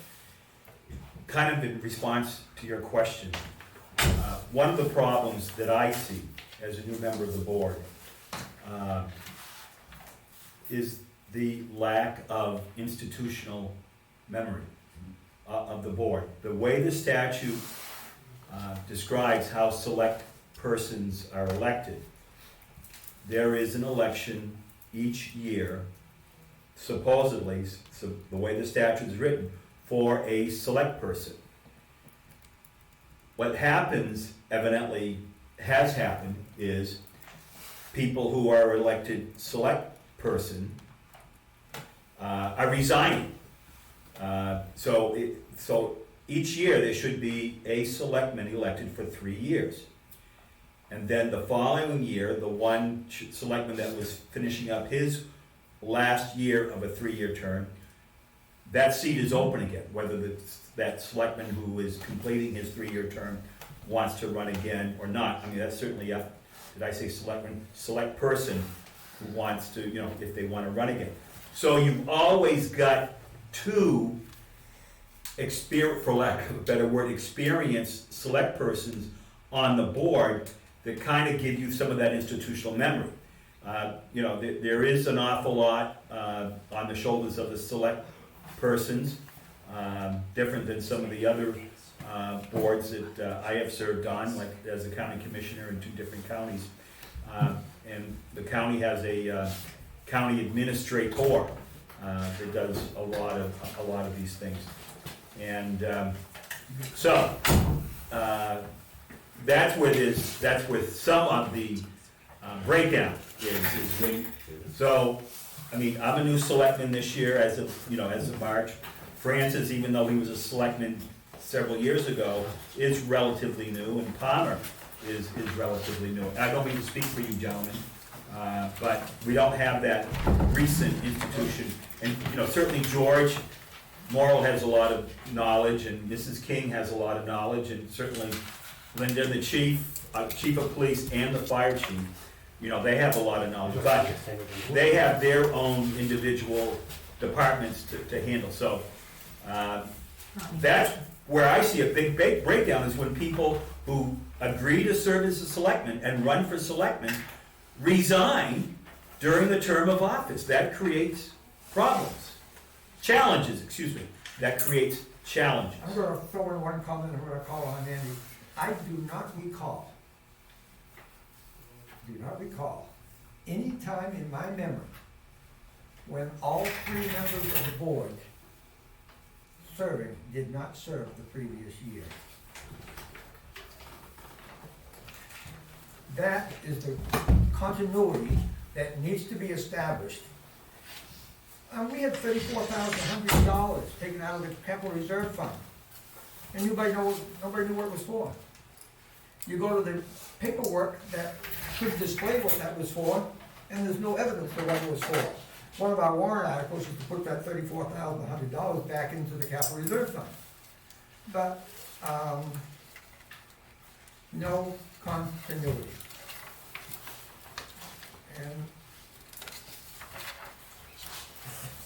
Kind of in response to your question, one of the problems that I see as a new member of the board is the lack of institutional memory of the board. The way the statute describes how select persons are elected, there is an election each year, supposedly, so the way the statute is written, for a select person. What happens, evidently has happened, is people who are elected select person are resigning. So each year, there should be a selectman elected for 3 years. And then the following year, the one selectman that was finishing up his last year of a 3-year term, that seat is open again, whether that selectman who is completing his 3-year term wants to run again or not. I mean, that's certainly up, did I say selectman? Select person who wants to, if they want to run again. So you've always got two, for lack of a better word, experienced select persons on the board that kind of give you some of that institutional memory. There is an awful lot on the shoulders of the select persons, different than some of the other boards that I have served on, like as a county commissioner in 2 different counties. And the county has a county administrator that does a lot of these things. And that's where some of the breakdown is when. So, I mean, I'm a new selectman this year as of March. Francis, even though he was a selectman several years ago, is relatively new, and Palmer is relatively new. I don't mean to speak for you gentlemen, but we don't have that recent institution. And, certainly George Morrill has a lot of knowledge, and Mrs. King has a lot of knowledge, and certainly Linda, the chief of police, and the fire chief, they have a lot of knowledge, but they have their own individual departments to handle. So that's where I see a big breakdown, is when people who agree to serve as a selectman and run for selectman resign during the term of office. That creates challenges, that creates challenges. I'm gonna throw in one comment, and I'm gonna call on Andy. I do not recall any time in my memory when all 3 members of the board serving did not serve the previous year. That is the continuity that needs to be established. We had $34,100 taken out of the capital reserve fund, and nobody knew what it was for. You go to the paperwork that should display what that was for, and there's no evidence of what it was for. One of our warrant articles is to put that $34,100 back into the capital reserve fund. But, no continuity. And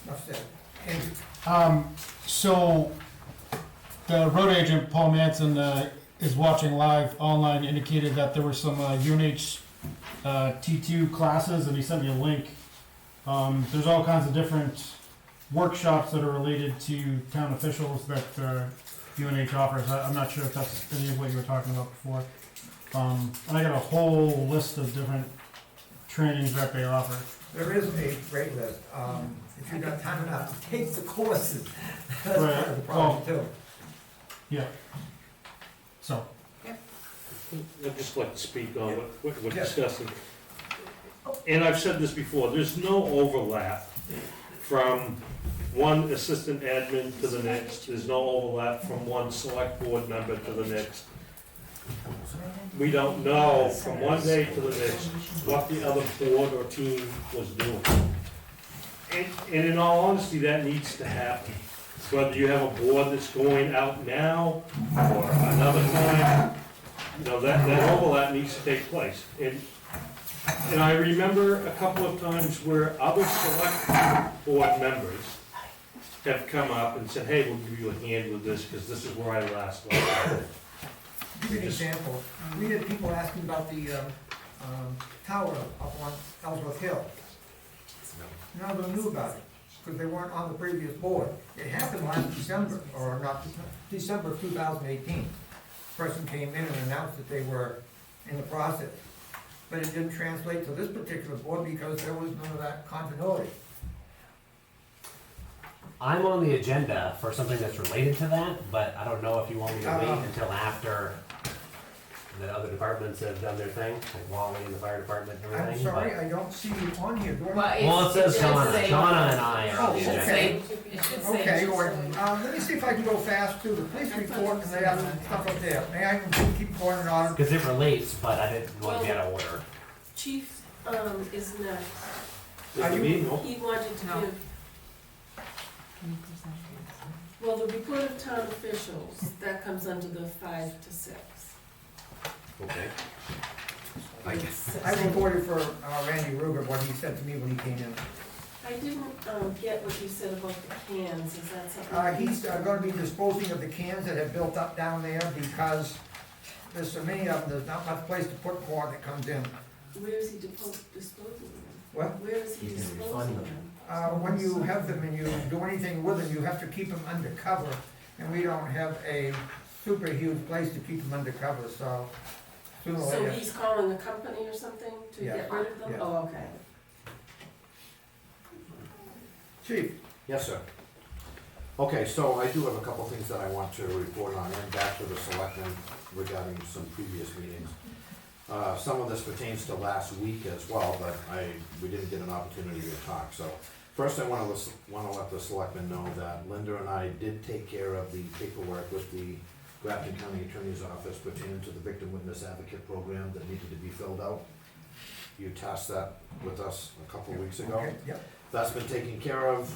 enough said. Andrew. So the road agent, Paul Manson, is watching live online, indicated that there were some UNH T2 classes, and he sent me a link. There's all kinds of different workshops that are related to town officials that UNH offers. I'm not sure if that's any of what you were talking about before. And I got a whole list of different trainings that they offer. There is a great list. If you've got time enough to take the courses, that's part of the problem too. Yeah. So. I'd just like to speak on what we're Yes. discussing. And I've said this before, there's no overlap from one assistant admin to the next. There's no overlap from one select board member to the next. We don't know from one day to the next what the other board or team was doing. And in all honesty, that needs to happen. Whether you have a board that's going out now or another time, that overlap needs to take place. And I remember a couple of times where other select board members have come up and said, hey, we'll give you a hand with this, because this is where I last lived. Give you an example, we had people asking about the, tower up on Ellsworth Hill. None of them knew about it, because they weren't on the previous board. It happened last December, or not, December of 2018. Person came in and announced that they were in the process. But it didn't translate to this particular board because there was none of that continuity. I'm on the agenda for something that's related to that, but I don't know if you want me to wait until after the other departments have done their thing, like Wally and the fire department and I'm everything. sorry, I don't see you on here, do I? Well, it says should Donna. say- Donna and I are on Oh, the It should agenda. say, it should say. Okay, Gordon, let me see if I can go fast to the police report, and they have some stuff up there. May I keep going on? Because it relates, but I didn't want to be out of order. Chief, is next. Are you- He wanted to No. give, well, the report of town officials, that comes under the 5 to 6. Okay. I reported for Randy Ruger, what he said to me when he came in. I didn't get what you said about the cans, is that something? He's gonna be disposing of the cans that have built up down there because there's so many of them, there's not much place to put more that comes in. Where is he disposing of them? What? Where is he He's gonna disposing refund of them. them? When you have them and you do anything with them, you have to keep them undercover, and we don't have a super huge place to keep them undercover, so sooner or So later. he's calling a company or something to Yeah. get rid of them? Yeah. Oh, okay. Chief, Yes, sir. Okay, so I do have a couple things that I want to report on, and back to the selectmen regarding some previous meetings. Some of this pertains to last week as well, but we didn't get an opportunity to talk, so. First, I wanna let the selectmen know that Linda and I did take care of the paperwork with the Grafton County Attorney's Office pertaining to the Victim Witness Advocate Program that needed to be filled out. You tasked that with us a couple of weeks ago. okay, yep, That's been taken care of.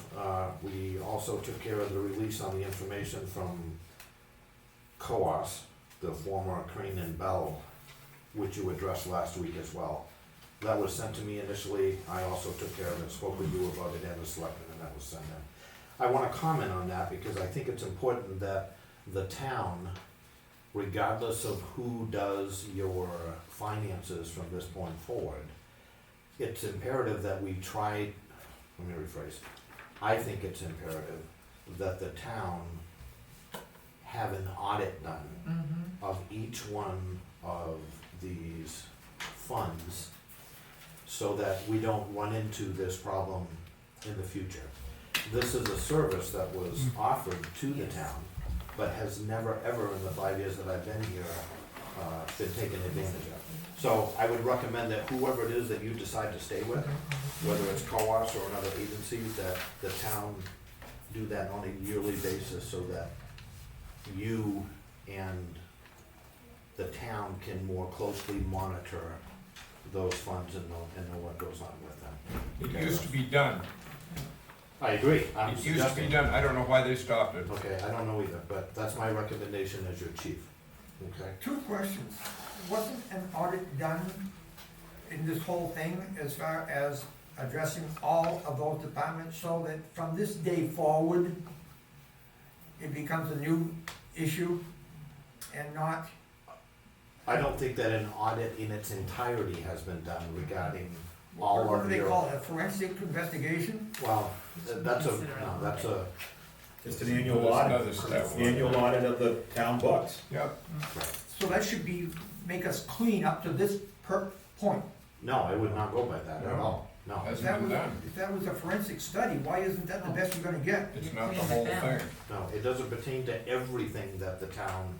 We also took care of the release on the information from COAS, the former Crane and Bell, which you addressed last week as well. That was sent to me initially. I also took care of it, spoke with you about it and the selectmen, and that was sent in. I wanna comment on that because I think it's important that the town, regardless of who does your finances from this point forward, it's imperative that we try, let me rephrase. I think it's imperative that the town have an audit done of each one of these funds so that we don't run into this problem in the future. This is a service that was offered to the town, but has never, ever in the 5 years that I've been here, been taken advantage of. So I would recommend that whoever it is that you decide to stay with, whether it's COAS or another agency, that the town do that on a yearly basis so that you and the town can more closely monitor those funds and know what goes on with them. It used to be done. I agree. I'm It used to suggesting- be done. I don't know why they stopped it. Okay, I don't know either, but that's my recommendation as your chief, okay? 2 questions. Wasn't an audit done in this whole thing as far as addressing all of those departments so that from this day forward, it becomes a new issue and not, I don't think that an audit in its entirety has been done regarding all what do of they your, call it, a forensic investigation? well, that's a, Just an annual There's audit, another step. annual audit of the town books. Yep. So that should be, make us clean up to this point. no, I would not go by that at all, no. If Hasn't that been was, done. if that was a forensic study, why isn't that the best you're gonna get? It's not the whole thing. No, it doesn't pertain to everything that the town,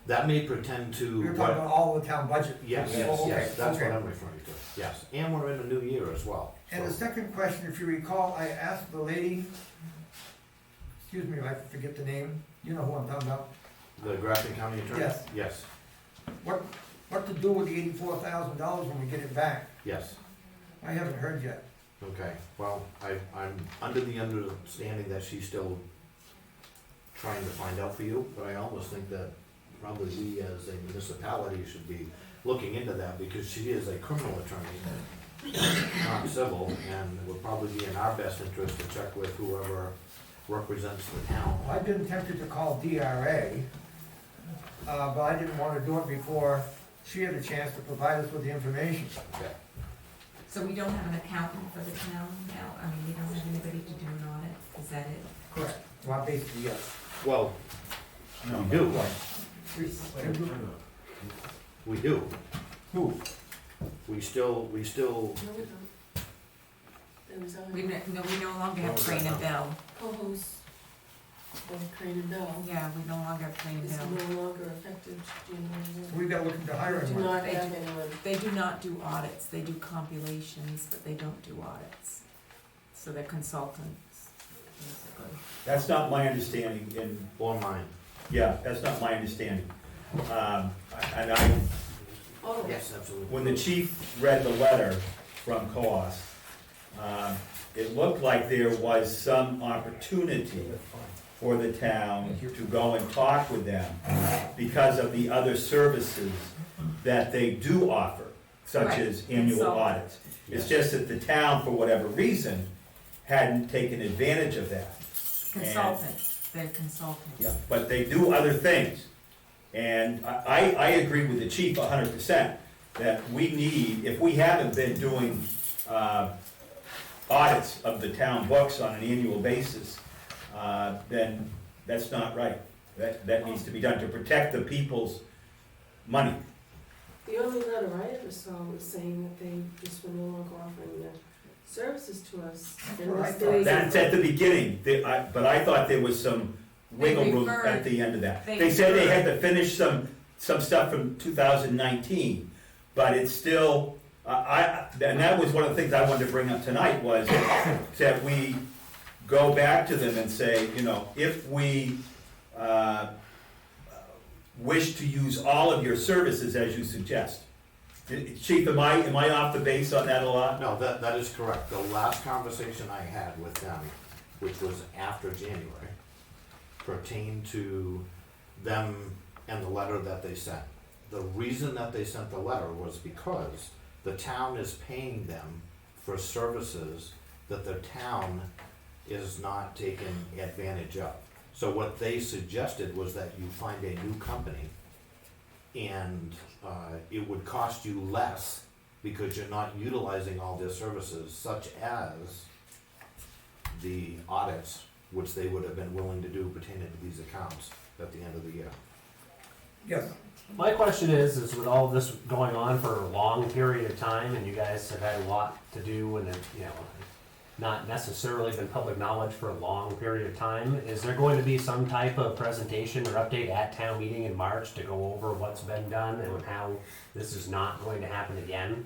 that may pretend to. You're talking about all the town budget? Yes, Oh, yes, okay, yes, that's what okay. I'm referring to, yes, and we're in a new year as well. And the so- second question, if you recall, I asked the lady, excuse me if I forget the name, you know who I'm talking about, The Grafton County Attorney? Yes. Yes, what to do with the $84,000 when we get it back? yes, I haven't heard yet. okay, well, I'm under the understanding that she's still trying to find out for you, but I almost think that probably we as a municipality should be looking into that, because she is a criminal attorney, not civil, and it would probably be in our best interest to check with whoever represents the town. I've been tempted to call DRA, but I didn't wanna do it before she had a chance to provide us with the information. So we don't have an accountant for the town now? I mean, we don't have anybody to do an audit? Is that it? Correct. Well, basically, yes. Well, we do, we do. Who? We still, No, we don't. There was We only no longer have Crane and Bell. co-hosts of Crane and Bell. Yeah, we no longer have Crane and It's Bell. no longer effective January So we've got to look into one. hiring Do one. not have anyone. They do not do audits, they do compilations, but they don't do audits. So they're consultants, basically. That's not my understanding, and, or mine. yeah, that's not my understanding. And I, Oh, Yes, absolutely. when the chief read the letter from COAS, it looked like there was some opportunity for the town to go and talk with them because of the other services that they do offer, such Right. as annual Consult. audits. It's just that the town, for whatever reason, hadn't taken advantage of that. Consultants, they're consultants. Yeah, but they do other things. And I agree with the chief 100%, that we need, if we haven't been doing audits of the town books on an annual basis, then that's not right. That needs to be done to protect the people's money. the only letter I ever saw was saying that they just were no longer offering their services to us. That's what I unless thought. they- That's at the beginning, but I thought there was some wiggle room at the end of that. They said they had to finish some stuff from 2019, but it's still, and that was one of the things I wanted to bring up tonight, was that we go back to them and say, you know, if we wish to use all of your services as you suggest. Chief, am I off the base on that a lot? No, that is correct. The last conversation I had with them, which was after January, pertained to them and the letter that they sent. The reason that they sent the letter was because the town is paying them for services that the town is not taking advantage of. So what they suggested was that you find a new company, and it would cost you less because you're not utilizing all their services, such as the audits, which they would have been willing to do pertaining to these accounts at the end of the year. Yes. My question is with all this going on for a long period of time, and you guys have had a lot to do, and not necessarily been public knowledge for a long period of time, is there going to be some type of presentation or update at town meeting in March to go over what's been done and how this is not going to happen again?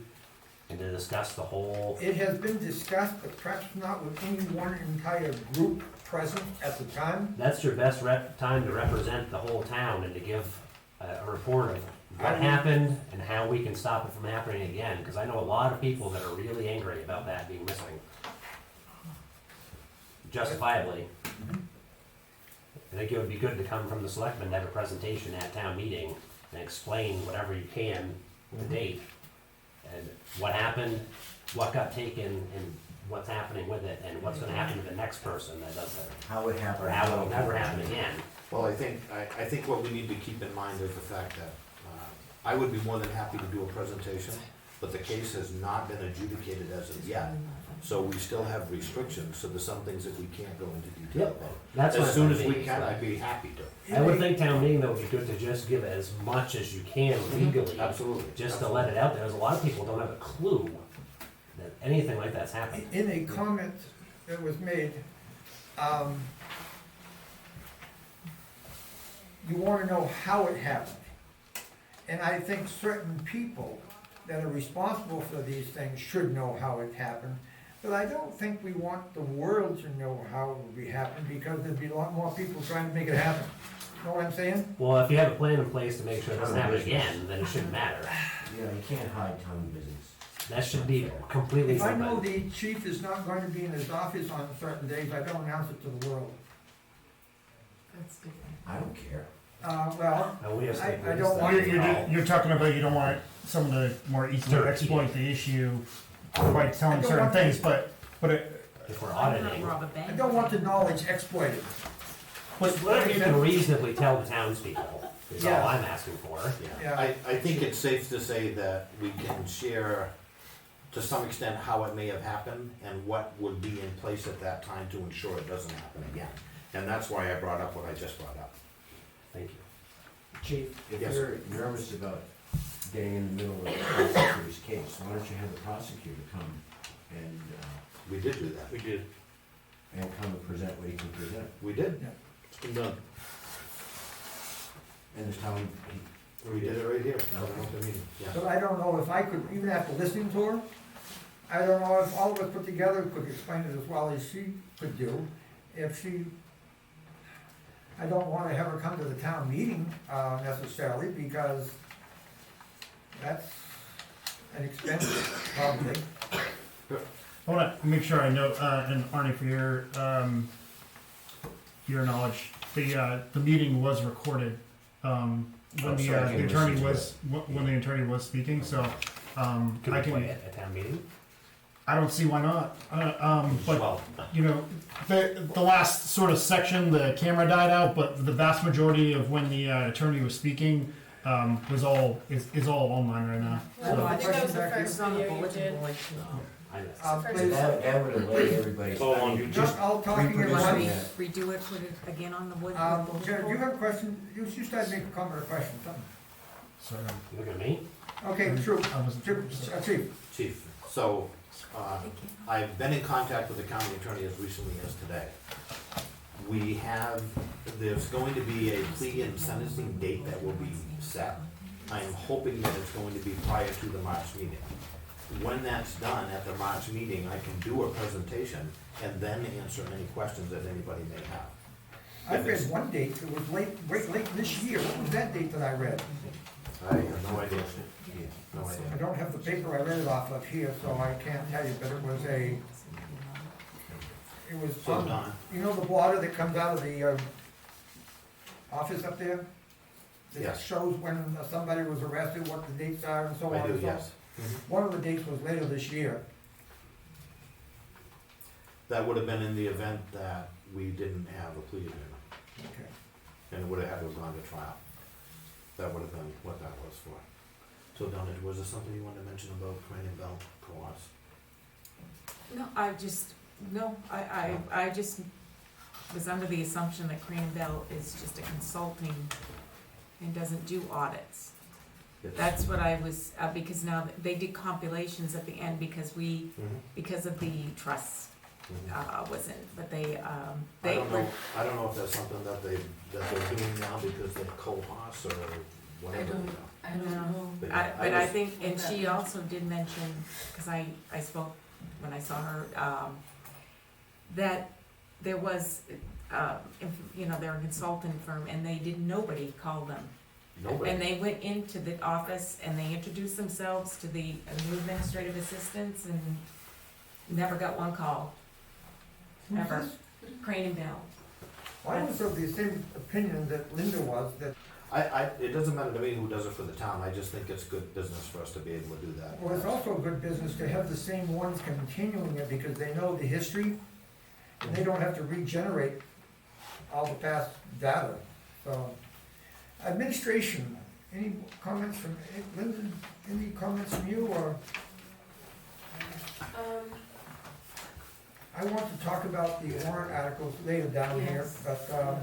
And to discuss the whole, It has been discussed, but perhaps not with any one entire group present at the time. that's your best time to represent the whole town and to give a report of what happened and how we can stop it from happening again, because I know a lot of people that are really angry about that being missing. Justifiably. I think it would be good to come from the selectmen to have a presentation at town meeting and explain whatever you can to date. And what happened, what got taken, and what's happening with it, and what's gonna happen to the next person that does it, How it happened. or how it'll never happen again. Well, I think what we need to keep in mind is the fact that I would be more than happy to do a presentation, but the case has not been adjudicated as of yet. So we still have restrictions, so there's some things that we can't go into detail Yep. about. That's what As soon I as we mean. can, I'd be happy to. I would think town meeting though would be good to just give as much as you can legally, Absolutely. just to let it out there. There's a lot of people don't have a clue that anything like that's happening. In a comment that was made, you wanna know how it happened. And I think certain people that are responsible for these things should know how it happened. But I don't think we want the world to know how it will be happening, because there'd be a lot more people trying to make it happen. Know what I'm saying? Well, if you have a plan in place to make sure it doesn't happen again, then it shouldn't matter. Yeah, you can't hide town business. That should be completely If I know simple. the chief is not going to be in his office on certain days, I don't announce it to the world. That's different. I don't care. Well, And we have I stipulated don't stuff want as you well. You're talking about you don't want some of the more easy to Murky. exploit the issue by telling I don't certain want- things, but if we're I'm not auditing. rob a I bank. don't want the knowledge exploited. But whatever you can reasonably tell the townspeople is all Yeah. I'm asking for. Yeah. I think it's safe to say that we can share to some extent how it may have happened and what would be in place at that time to ensure it doesn't happen again. And that's why I brought up what I just brought up. Thank you. Chief, if Yes. you're nervous about getting in the middle of the prosecutor's case, why don't you have the prosecutor come and, We did do that. We did, and come and present what he can present? We did. it's been done. And the town, We did it right here. at an open meeting. Yeah. But I don't know if I could, even after listening to her, I don't know if all of us put together could explain it as well as she could do. If she, I don't wanna have her come to the town meeting, necessarily, because that's an expense, probably. I wanna make sure I know, and Arnie, for your knowledge, the meeting was recorded, when the sorry, I the can attorney listen to was, when the attorney was speaking, so, Can I we play can, it at town meeting? I don't see why not. But, Well, you know, the last sort of section, the camera died out, but the vast majority of when the attorney was speaking, is all online right now. Well, I think that was the Question back first It's on the video you bulletin did. board. I missed. Please, that would allay everybody's. Oh, I mean, you you just all talking at reproduce Want once. me that. to redo it, put it again on the wood? Jared, do you have a question? You started making a comment or question, something. Sorry, You look at me? Okay, true. I wasn't. Chief, Chief, so, I've been in contact with the county attorney as recently as today. There's going to be a plea and sentencing date that will be set. I'm hoping that it's going to be prior to the March meeting. When that's done at the March meeting, I can do a presentation and then answer any questions that anybody may have. I read one date, it was late this year. What was that date that I read? I have no idea. No I idea. don't have the paper I read it off of here, so I can't tell you, but it was So, Don, you know the blotter that comes out of the, office up there? That Yes. shows when somebody was arrested, what the dates are and so on I and do, so on. yes. One of the dates was later this year. That would have been in the event that we didn't have a plea agreement, Okay. and it would have had to have gone to trial. That would have been what that was for. So Donna, was there something you wanted to mention about Crane and Bell co-ops? No, I just was under the assumption that Crane Bell is just a consulting and doesn't do audits. It's- That's what I was, because now they did compilations at the end because Mhm, because of the trust, mhm. wasn't, but they I were. don't know if that's something that they're doing now because they're co-ops or whatever. I don't know. But But I was- think, and she also did mention, cause I spoke when I saw her, that there was, they're a consulting firm and nobody called them. Nobody. And they went into the office and they introduced themselves to the new administrative assistants and never got one call, Who's ever. this? Crane and Bell. I was of the same opinion that Linda was, that, It doesn't matter to me who does it for the town, I just think it's good business for us to be able to do that. well, it's also a good business to have the same ones continuing it because they know the history and they don't have to regenerate all the past data, so. Administration, any comments from, Linda, any comments from you, or? I want to talk about the warrant articles later down here, Yes. but,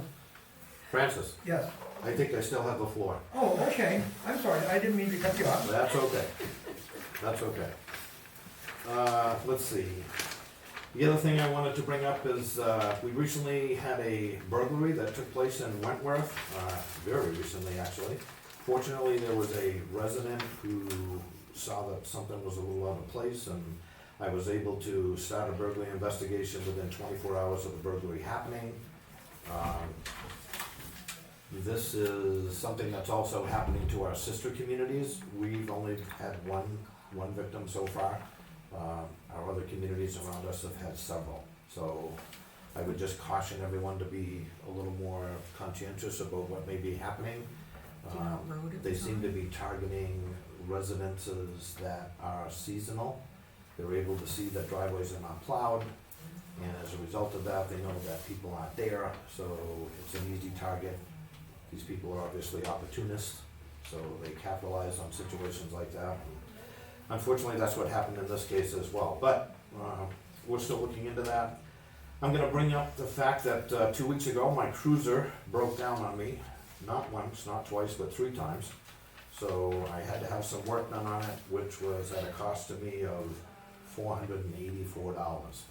Francis, yes. I think I still have the floor. Oh, okay, I'm sorry, I didn't mean to cut you off. That's okay. That's okay. Let's see. The other thing I wanted to bring up is, we recently had a burglary that took place in Wentworth, very recently, actually. Fortunately, there was a resident who saw that something was a little out of place, and I was able to start a burglary investigation within 24 hours of the burglary happening. This is something that's also happening to our sister communities. We've only had one victim so far. Our other communities around us have had several. So I would just caution everyone to be a little more conscientious about what may be happening. Do you know what road it They was seem on? to be targeting residences that are seasonal. They're able to see that driveways are not plowed. And as a result of that, they know that people aren't there, so it's an easy target. These people are obviously opportunists, so they capitalize on situations like that. Unfortunately, that's what happened in this case as well, but we're still looking into that. I'm gonna bring up the fact that 2 weeks ago, my cruiser broke down on me, not once, not twice, but 3 times. So I had to have some work done on it, which was at a cost to me of $484.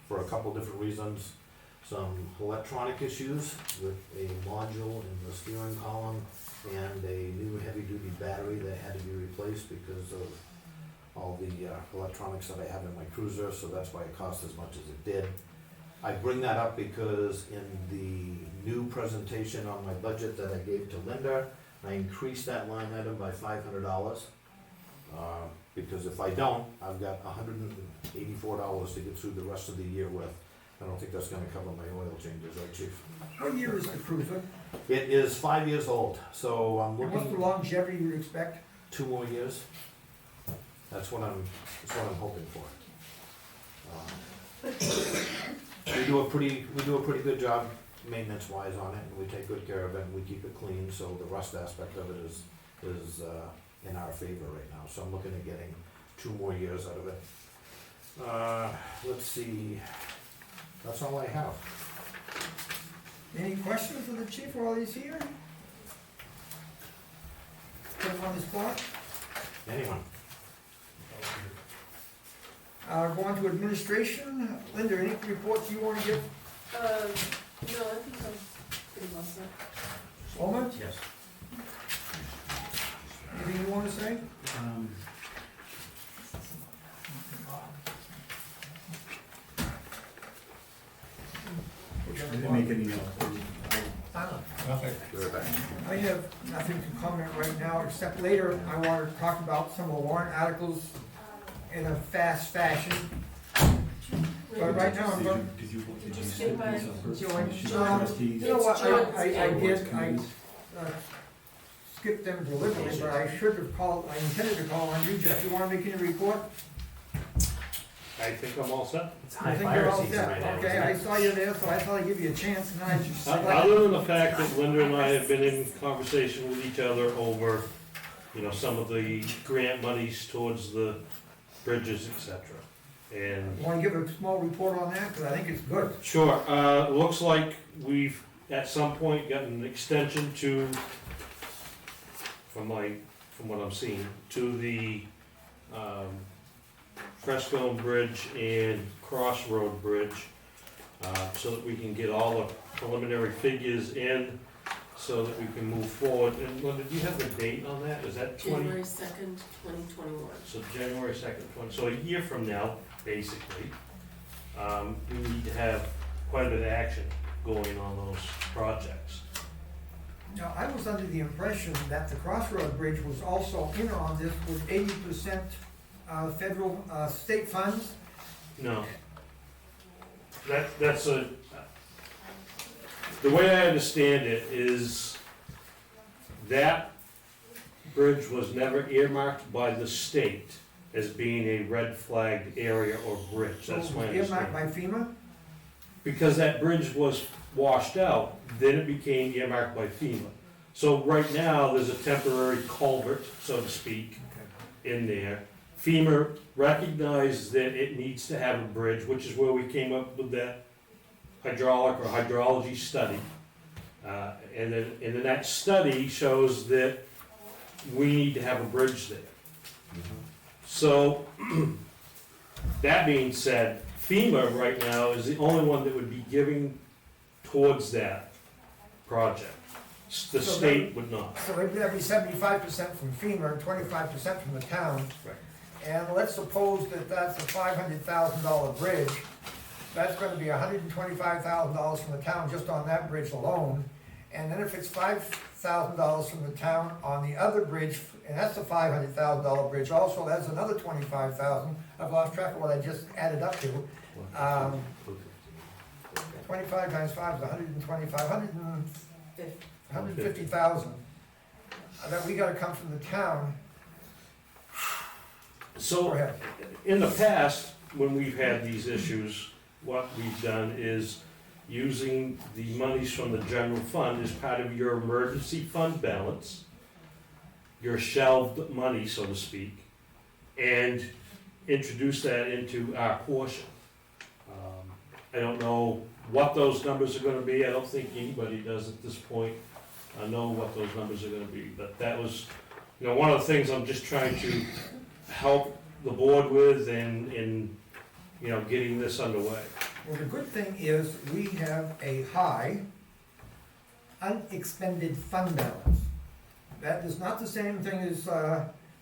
For a couple different reasons. Some electronic issues with a module in the steering column and a new heavy-duty battery that had to be replaced because of all the electronics that I have in my cruiser, so that's why it cost as much as it did. I bring that up because in the new presentation on my budget that I gave to Linda, I increased that line item by $500. Because if I don't, I've got $184 to get through the rest of the year with. I don't think that's gonna cover my oil changes, right, Chief? What year is the cruiser? It is 5 years old, so I'm And what's the looking longevity you expect? 2 more years. That's what I'm hoping for. We do a pretty good job maintenance wise on it, and we take good care of it, and we keep it clean, so the rust aspect of it is in our favor right now. So I'm looking at getting 2 more years out of it. Let's see, that's all I have. Any questions for the chief while he's here? Put him on the spot. Anyone? Go on to administration. Linda, any reports you want to give? No, I think I'm pretty well set. Omar, Yes. anything you want to say? I didn't make any notes. Nothing. I have nothing to comment right now, except later I want to talk about some of the warrant articles in a fast fashion. But right now I'm going, Did you skip by George? you know what, I did, I Trustees. skipped them deliberately, but I should have called, I intended to call on you, Jeff. You want to make any report? I think I'm all set. It's I high think you're fire all season set. right now. Okay, I saw you there, so I thought I'd give you a chance, and then I just. Other than the fact that Linda and I have been in conversation with each other over, some of the grant monies towards the bridges, et cetera. And Want to give a small report on that, because I think it's good. sure, it looks like we've at some point gotten an extension to, from what I'm seeing, to the Frescone Bridge and Crossroad Bridge, so that we can get all the preliminary figures in, so that we can move forward. And Linda, do you have the date on that? Is that January 2nd, 2021. So January 2nd, so a year from now, basically, we need to have quite a bit of action going on those projects. Now, I was under the impression that the Crossroad Bridge was also in on this with 80% federal, state funds. No. That's the way I understand it is that bridge was never earmarked by the state as being a red flagged area or bridge. So That's it my was earmarked understanding. by FEMA? Because that bridge was washed out, then it became earmarked by FEMA. So right now, there's a temporary culvert, so to speak, in there. FEMA recognized that it needs to have a bridge, which is where we came up with that hydraulic or hydrology study. And then that study shows that we need to have a bridge there. So, that being said, FEMA right now is the only one that would be giving towards that project. The So state would not. So maybe that'd be 75% from FEMA and 25% from the town. Right. And let's suppose that that's a $500,000 bridge. That's gonna be $125,000 from the town just on that bridge alone. And then if it's $5,000 from the town on the other bridge, and that's a $500,000 bridge also, that's another $25,000. I've lost track of what I just added up to. 25 times 5 is 125, 150,000. That we gotta come from the town. Go So, ahead. in the past, when we've had these issues, what we've done is using the monies from the general fund as part of your emergency fund balance, your shelved money, so to speak, and introduce that into our portion. I don't know what those numbers are gonna be, I don't think anybody does at this point, know what those numbers are gonna be, but that was, you know, one of the things I'm just trying to help the board with in you know, getting this underway. Well, the good thing is, we have a high unexpended fund balance. That is not the same thing as,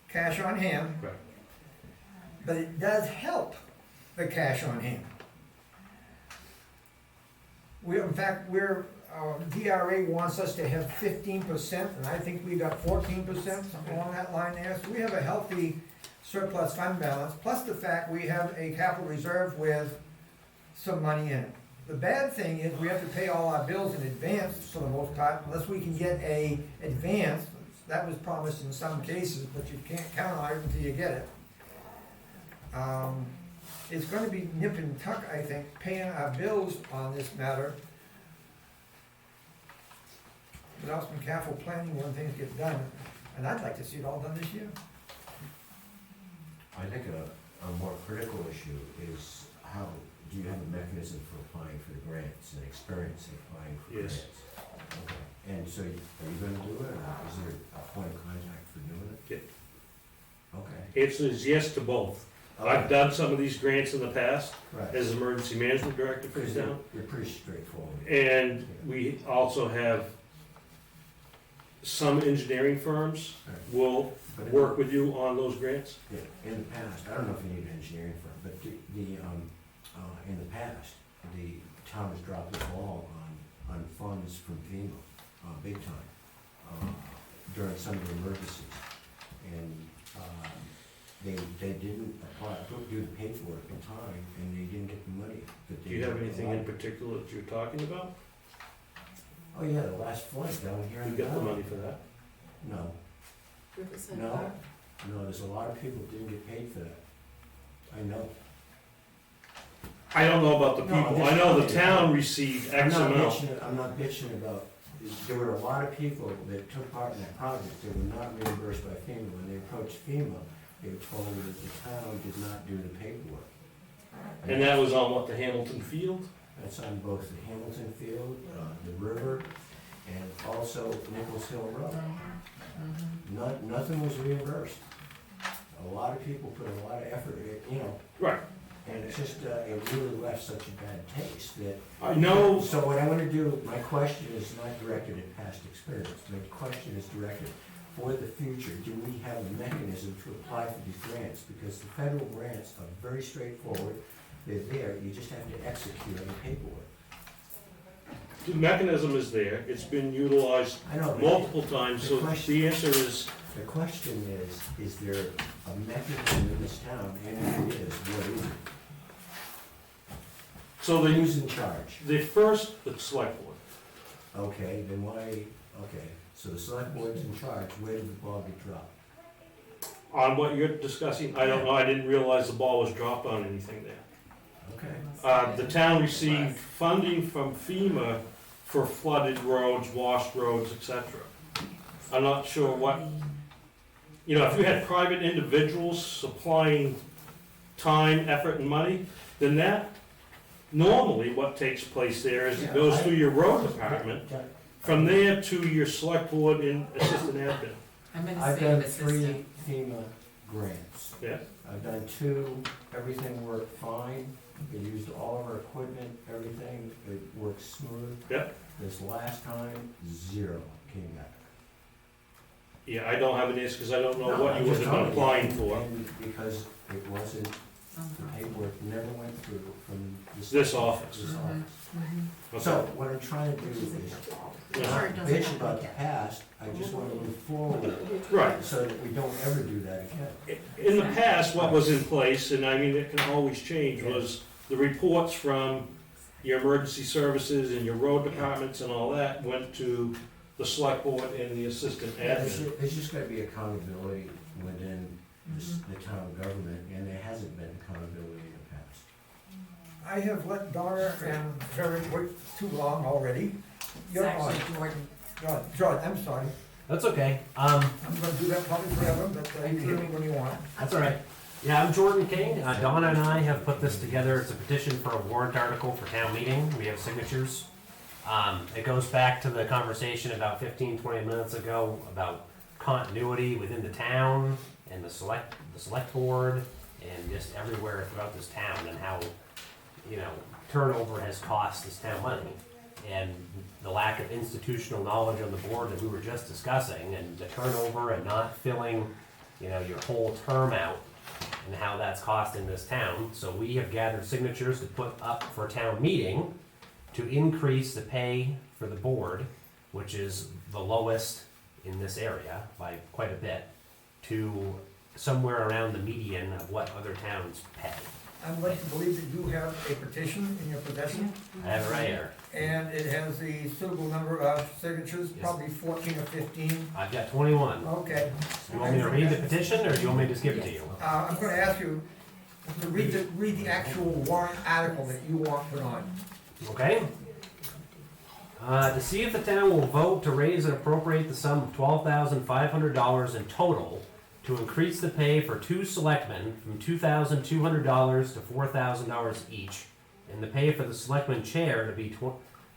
cash on hand. Right. But it does help the cash on hand. In fact, DRA wants us to have 15%, and I think we got 14%, something along that line there. So we have a healthy surplus fund balance, plus the fact we have a capital reserve with some money in it. The bad thing is we have to pay all our bills in advance for the most part, unless we can get a advance. That was promised in some cases, but you can't count on it until you get it. It's gonna be nip and tuck, I think, paying our bills on this matter without some careful planning when things get done. And I'd like to see it all done this year. I think a more critical issue is how, do you have a mechanism for applying for the grants and experience in applying for Yes. grants? Okay, and so are you gonna do it, or is there a point of contact for doing it? Okay. Answer is yes to both. I've done some of these grants in the past Right. as emergency management director for the Because town. they're pretty straightforward. And we also have some engineering firms Right. will But in- work with you on those grants. Yeah, in the past, I don't know if you need an engineering firm, but in the past, the town has dropped the ball on funds from FEMA, big time, during some of the emergencies. And, they didn't apply, do the paperwork in time, and they didn't get the money that Do they. you have anything in allowed. particular that you're talking about? Oh, yeah, the last flood down here You in got the town. money for that? No, Riverside No. Park. no, there's a lot of people didn't get paid for that. I know. I don't know about the No, I'm people. just I know the telling you. town received X amount. I'm not bitching about, there were a lot of people that took part in that project that were not reimbursed by FEMA. When they approached FEMA, they were told that the town did not do the paperwork. And that was on what, the Hamilton Field? That's on both the Hamilton Field, the river, and also Nichols Hill Road. Nothing was reimbursed. A lot of people put a lot of effort, Right. and it's just, it really left such a bad taste that. I know. So what I wanna do, my question is not directed at past experience, my question is directed for the future. Do we have a mechanism to apply for these grants? Because the federal grants are very straightforward, they're there, you just have to execute on the paperwork. The mechanism is there. It's been utilized I know, but multiple times, so The question- the answer is, the question is there a mechanism in this town, and if it is, what is it? so Who's in charge? the first, the select board. Okay, then why, okay, so the select board's in charge, where did the ball get dropped? On what you're discussing, I don't know. I didn't realize the ball was dropped on anything there. Okay. The town received funding from FEMA for flooded roads, washed roads, etc. I'm not sure what, you know, if you had private individuals supplying time, effort, and money, then that, normally what takes place there is it goes through your road department, from there to your select board and assistant admin. I'm in the I've same done assistant. 3 FEMA grants. Yeah. I've done 2, everything worked fine, we used all of our equipment, everything, it worked smooth. Yep. This last time, 0 came back. Yeah, I don't have an answer because I don't know No, what I'm you would just have been telling you, applying for. And because it wasn't, the paperwork never went through from This office. This Mhm. office. Okay. So what I'm trying to do is Yeah. not bitch about the past, I just want to move forward Right. so that we don't ever do that again. In the past, what was in place, and I mean, it can always change, was the reports from your emergency services and your road departments and all that went to the select board and the assistant admin. There's just gotta be accountability within the town government, and there hasn't been accountability in the past. I have let Donna and Terry wait too long already. It's You're on. actually Jordan. John, I'm sorry. That's okay. I'm gonna do that probably forever, but you can hear me when you want. That's all right. Yeah, I'm Jordan King. Donna and I have put this together. It's a petition for a warrant article for town meeting. We have signatures. It goes back to the conversation about 15, 20 minutes ago about continuity within the town and the select board and just everywhere throughout this town and how, turnover has cost this town money. And the lack of institutional knowledge on the board that we were just discussing and the turnover and not filling, your whole term out and how that's costing this town. So we have gathered signatures to put up for town meeting to increase the pay for the board, which is the lowest in this area by quite a bit, to somewhere around the median of what other towns pay. I'm led to believe that you have a petition in your possession, I have it right here. and it has the suitable number of signatures, Yes. probably 14 or 15. I've got 21. Okay. You want me to read the petition, or do you want me to just give it to you? I'm gonna ask you to read the actual warrant article that you want put on. Okay? To see if the town will vote to raise and appropriate the sum of $12,500 in total to increase the pay for 2 selectmen from $2,200 to $4,000 each, and the pay for the selectman chair to be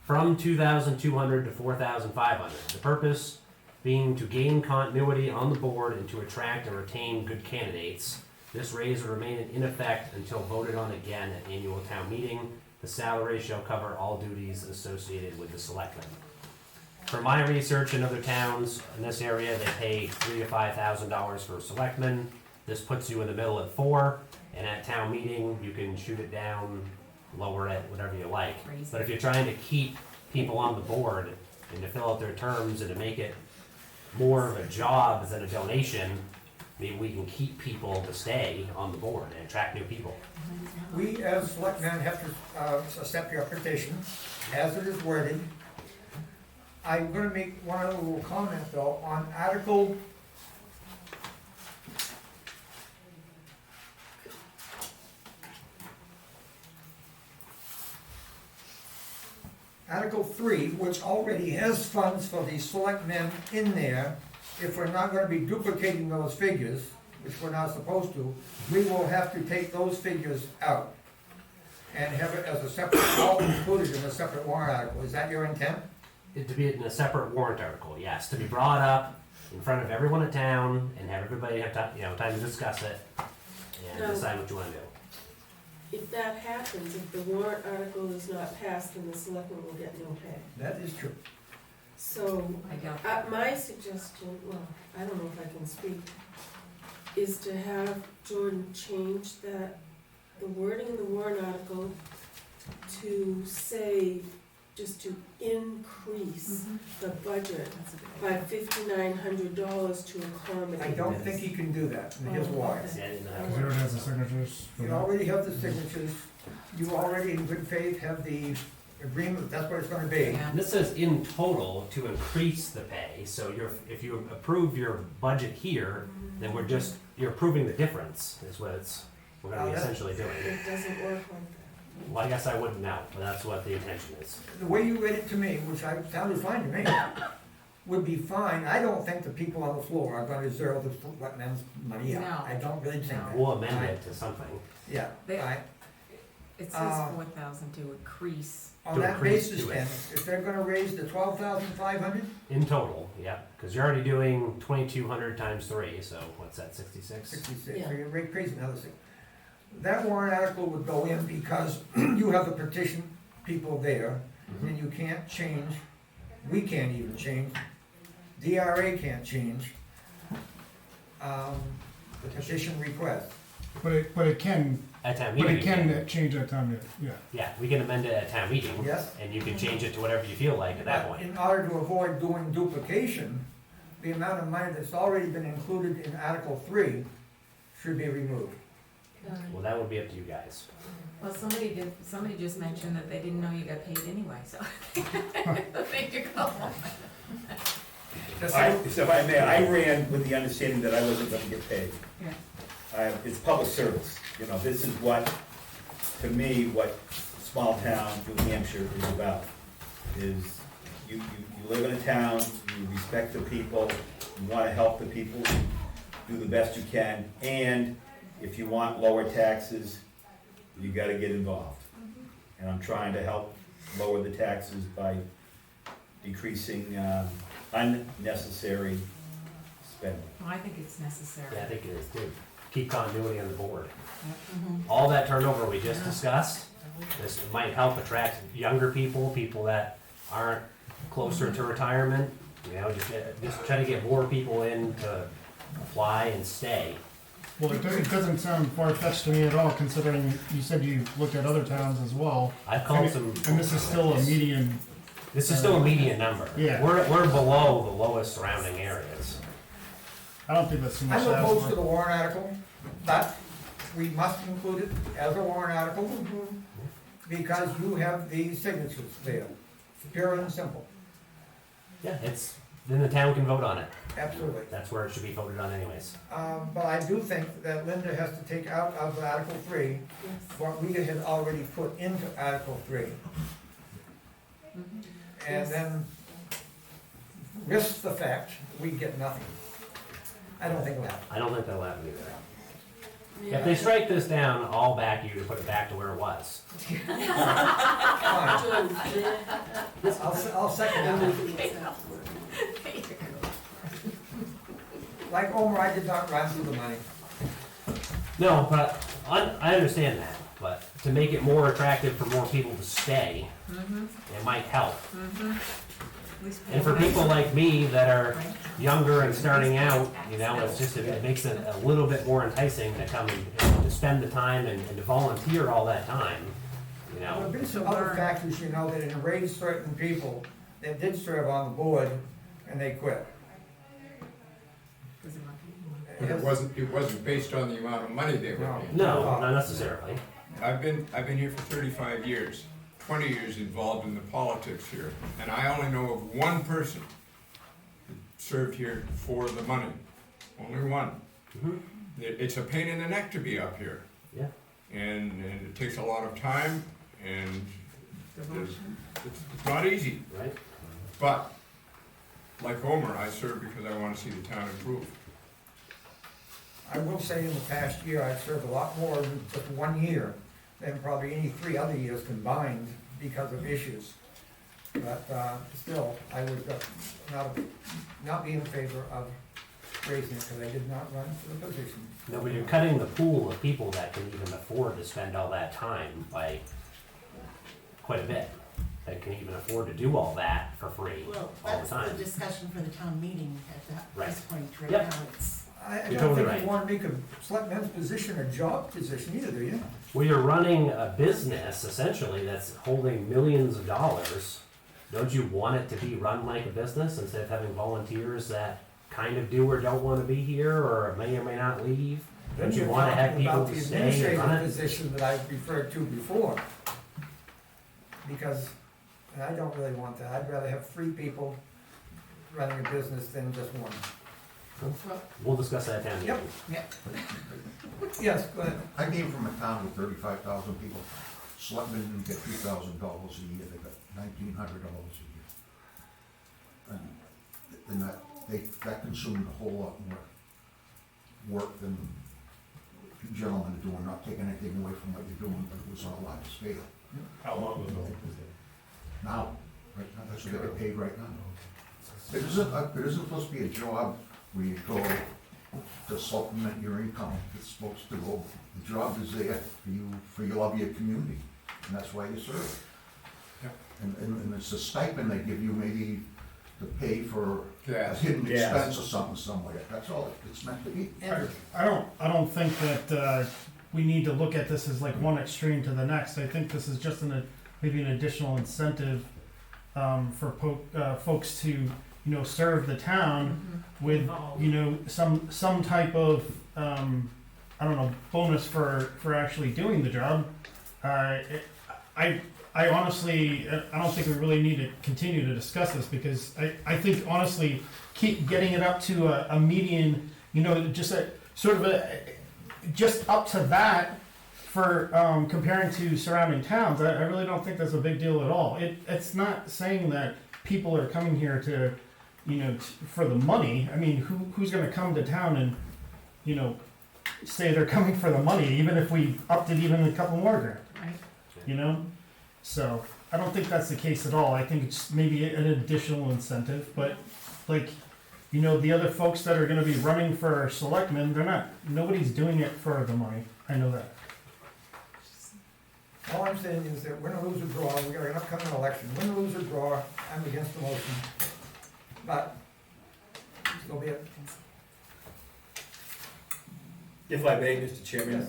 from $2,200 to $4,500. The purpose being to gain continuity on the board and to attract and retain good candidates. This raise will remain in effect until voted on again at annual town meeting. The salary shall cover all duties associated with the selectmen. For my research in other towns in this area, they pay $3,000 to $5,000 for selectmen. This puts you in the middle at 4, and at town meeting, you can shoot it down, lower it, whatever you like. But if you're trying to keep people on the board and to fill out their terms and to make it more of a job than a donation, maybe we can keep people to stay on the board and attract new people. We as selectmen have to accept your petition as it is worded. I'm gonna make one other little comment though, on Article Article 3, which already has funds for the selectmen in there. If we're not gonna be duplicating those figures, which we're not supposed to, we will have to take those figures out and have it as a separate, all included in a separate warrant article. Is that your intent? It to be in a separate warrant article, yes, to be brought up in front of everyone in town and have everybody have time, time to discuss it and No. decide what you wanna do. If that happens, if the warrant article is not passed, then the selectmen will get no pay. That is true. So, I doubt. my suggestion, well, I don't know if I can speak, is to have Jordan change that, the wording in the warrant article to say, just to increase the budget That's a good by idea. $5,900 to accommodate. I don't think he can do that, and here's why. See, I didn't know. Because he already has the signatures. for You that. already have the signatures, you already in good faith have the agreement, that's what it's gonna be. Yeah. And this says in total to increase the pay, so if you approve your budget here, then you're approving the difference, is what we're gonna be That's- essentially doing. It doesn't work like that. Well, I guess I wouldn't know, but that's what the intention is. The way you read it to me, which sounded fine to me, would be fine. I don't think the people on the floor are gonna zero the wetlands money out. No. I don't really think that. We'll amend it to something. Yeah, They- I, It says Uh, 4,000 to increase. on To that increase basis to it. then, if they're gonna raise the 12,500, In total, yeah, because you're already doing 2,200 times 3, so what's that, 66? 66, so Yeah. you're raising another thing. That warrant article would go in because you have the petition people there, and you can't change, we can't even change, DRA can't change, the petition request. But it can, At town but meeting. it you can change at time, yeah. Yeah, we can amend it at town meeting. Yes. And you can change it to whatever you feel like at that But point. in order to avoid doing duplication, the amount of money that's already been included in Article 3 should be removed. Well, that would be up to you guys. Well, somebody just mentioned that they didn't know you got paid anyway, so. There you go. If I may, I ran with the understanding that I wasn't gonna get paid. Yeah. It's public service, this is what to me, what small town New Hampshire is about, is you live in a town, you respect the people, you wanna help the people, do the best you can, and if you want lower taxes, you gotta get involved. And I'm trying to help lower the taxes by decreasing unnecessary spending. Well, I think it's necessary. Yeah, I think it is too. Keep continuity on the board. Mhm. All that turnover we just discussed, this might help attract younger people, people that aren't closer to retirement. You know, just try to get more people in to apply and stay. Well, it doesn't sound far-fetched to me at all, considering you said you looked at other towns as well. I've called some. And this is still a median. This is still a median number. Yeah. We're below the lowest surrounding areas. I don't think that's too much I'm to ask opposed to for. the warrant article, but we must include it as a warrant article because you have the signatures there, pure and simple, Yeah, then the town can vote on it. absolutely. That's where it should be voted on anyways. But I do think that Linda has to take out of Article 3 Yes. what we had already put into Article 3. And then risk the fact we get nothing. I don't think that. I don't think that'll happen either. Yeah. If they strike this down, I'll back you to put it back to where it was. Fine. John, yeah. I'll second that. Like Omer, I did not run through the money. No, but I understand that, but to make it more attractive for more people to stay, it might help. And for people like me that are younger and starting out, you know, it's just, it makes it a little bit more enticing to come and to spend the time and to volunteer all that time, you There know. have been some other factors, you know, that enraged certain people that did serve on the board and they quit. But it wasn't based on the amount of money they were paying. No, not necessarily. I've been here for 35 years, 20 years involved in the politics here, and I only know of one person that served here for the money. Only one. Mhm. It's a pain in the neck to be up here. Yeah. And it takes a lot of time, and it's not easy. Right? But, like Homer, I serve because I want to see the town improve. I will say in the past year, I've served a lot more in just 1 year than probably any 3 other years combined because of issues. But still, I would not be in favor of raising it because I did not run for the position. No, but you're cutting the pool of people that can even afford to spend all that time by quite a bit. That can even afford to do all that for free Well, all the that's the time. discussion for the town meeting at this Right. point right Yep. now. It's, I You're don't totally think right. you want to make a selectman's position a job position either, do you? Well, you're running a business essentially that's holding millions of dollars. Don't you want it to be run like a business instead of having volunteers that kind of do or don't want to be here or may or may not leave? Don't you You're want to have talking people about to the stay and administrative run it? position that I've referred to before. Because, and I don't really want that, I'd rather have 3 people running a business than just one. We'll discuss that down here. Yep. Yes, go ahead. I came from a town with 35,000 people. Selectmen didn't get $2,000 a year, they got $1,900 a year. And that consumed a whole lot more work than you gentlemen are doing, not taking anything away from what you're doing, but it was on a large scale. How long ago was Now, right now, that's what they get paid right now. It isn't supposed to be a job where you go to supplement your income. It's supposed to go, the job is there for you love your community, and that's why you serve. Yeah. And it's a stipend they give you maybe to pay for a Gas. hidden Gas. expense or something somewhere. That's all it's meant to be. I don't think that we need to look at this as like one extreme to the next. I think this is just maybe an additional incentive for folks to serve the town with some type of bonus for actually doing the job. I honestly, I don't think we really need to continue to discuss this because I think honestly, keep getting it up to a median, just up to that for comparing to surrounding towns, I really don't think that's a big deal at all. It's not saying that people are coming here to, for the money. I mean, who's going to come to town and, say they're coming for the money, even if we upped it even a couple more grand, Right. So I don't think that's the case at all. I think it's maybe an additional incentive, but like, the other folks that are going to be running for selectmen, nobody's doing it for the money. I know that. All I'm saying is that win or lose or draw, we got an upcoming election, win or lose or draw, I'm against the motion. But, so be it. If I may, Mr. Chairman,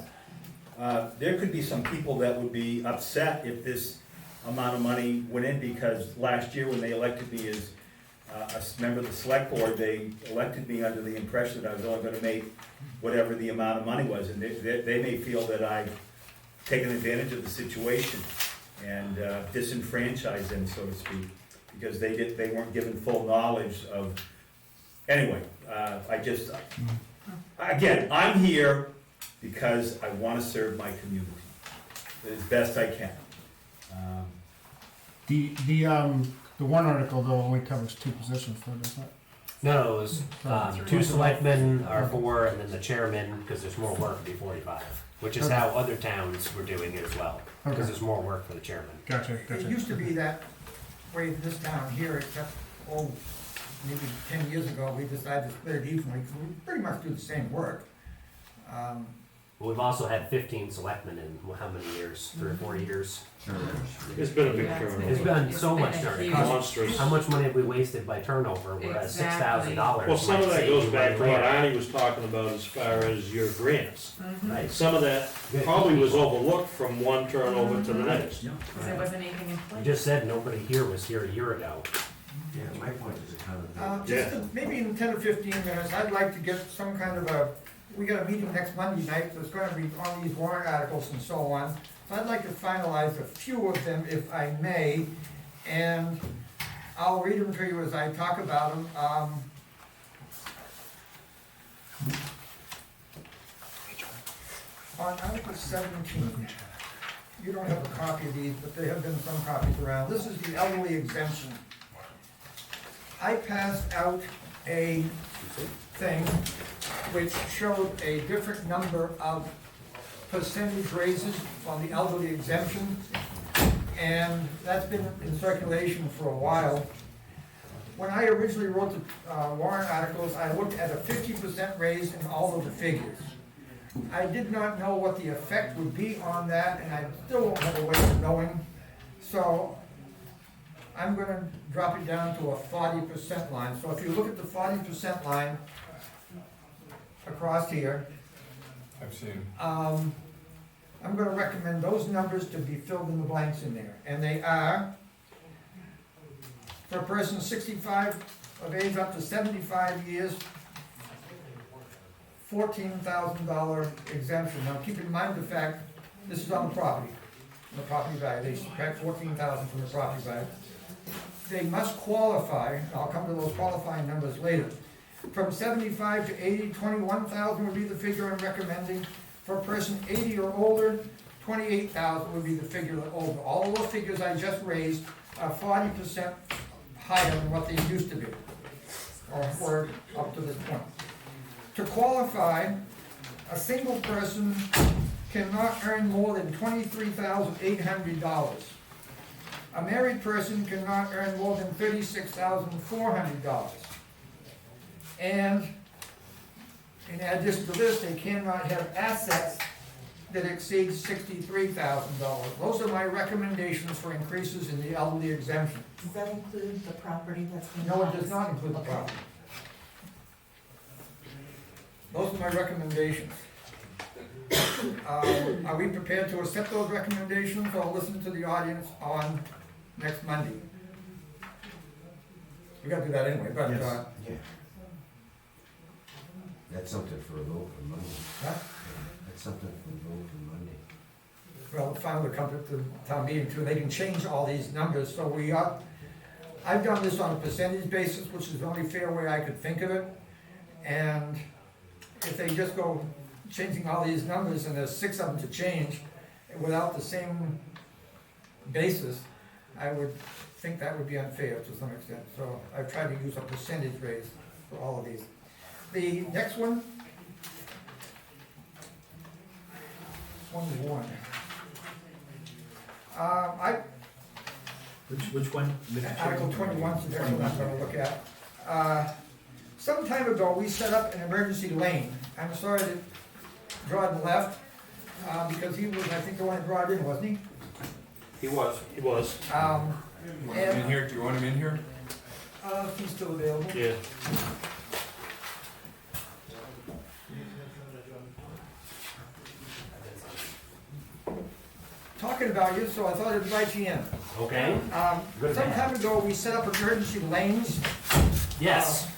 Yes. there could be some people that would be upset if this amount of money went in, because last year when they elected me as a member of the select board, they elected me under the impression that I was only gonna make whatever the amount of money was, and they may feel that I've taken advantage of the situation and disenfranchised them, so to speak, because they weren't given full knowledge of, anyway, again, I'm here because I wanna serve my community as best I can. The warrant article though only covers 2 positions, though, doesn't it? No, it was 2 selectmen are 4, and then the chairman, because there's more work, be 45, which is how other towns were doing it as well, because Okay. there's more work for the chairman. Gotcha. It used to be that way in this town here, except, maybe 10 years ago, we decided to split it evenly, because we pretty much do the same work. But we've also had 15 selectmen in how many years? 3 or 4 years? It's been a big Yeah, turnover. There's been so been much a turnover. huge- Monstrous. How much money have we wasted by turnover? Whereas $6,000. Well, some of might that save goes you back to money what later. Arnie was talking about as far as your grants. Right. Some of that probably was overlooked from one turnover to the next. Because there wasn't anything in You place. just said nobody here was here a year ago. Yeah, my point is a kind of. Just maybe in 10 or 15 minutes, I'd like to get some kind of we got a meeting next Monday night, that's gonna be on these warrant articles and so on. So I'd like to finalize a few of them if I may, and I'll read them to you as I talk about them. On Article 17, you don't have a copy of these, but there have been some copies around. This is the elderly exemption. I passed out a thing which showed a different number of percentage raises on the elderly exemption, and that's been in circulation for a while. When I originally wrote the warrant articles, I looked at a 50% raise in all of the figures. I did not know what the effect would be on that, and I still don't have a way of knowing. So I'm gonna drop it down to a 40% line. So if you look at the 40% line across here, I've seen. I'm gonna recommend those numbers to be filled in the blanks in there. And they are, for a person 65 of age up to 75 years, $14,000 exemption. Now, keep in mind the fact, this is on the property value. They subtract 14,000 from the property value. They must qualify, and I'll come to those qualifying numbers later. From 75 to 80, 21,000 would be the figure I'm recommending. For a person 80 or older, 28,000 would be the figure that older. All of those figures I just raised are 40% higher than what they used to be, or were up to this point. To qualify, a single person cannot earn more than $23,800. A married person cannot earn more than $36,400. And in addition to this, they cannot have assets that exceed $63,000. Those are my recommendations for increases in the elderly exemption. Does that include the property that's being No, it taxed? does not include the property. Those are my recommendations. Are we prepared to accept those recommendations or listen to the audience on next Monday? We gotta do that anyway, but, Yes. Yeah. That's something for a vote for Monday. huh? That's something for a vote for Monday. Well, finally come to the town meeting too, they can change all these numbers, so I've done this on a percentage basis, which is the only fair way I could think of it. And if they just go changing all these numbers and there's 6 of them to change, without the same basis, I would think that would be unfair to some extent. So I've tried to use a percentage raise for all of these. The next one, 21. Which one? Article 21 is the next one I'm gonna look at. Some time ago, we set up an emergency lane. I'm sorry that Jordan left, because he was, I think, the one that brought it in, wasn't he? He was. He was, You want him in here? Do you want him in here? If he's still available. yeah. Talking about you, so I thought I'd invite you in. Okay, Good Some man. time ago, we set up emergency lanes. yes,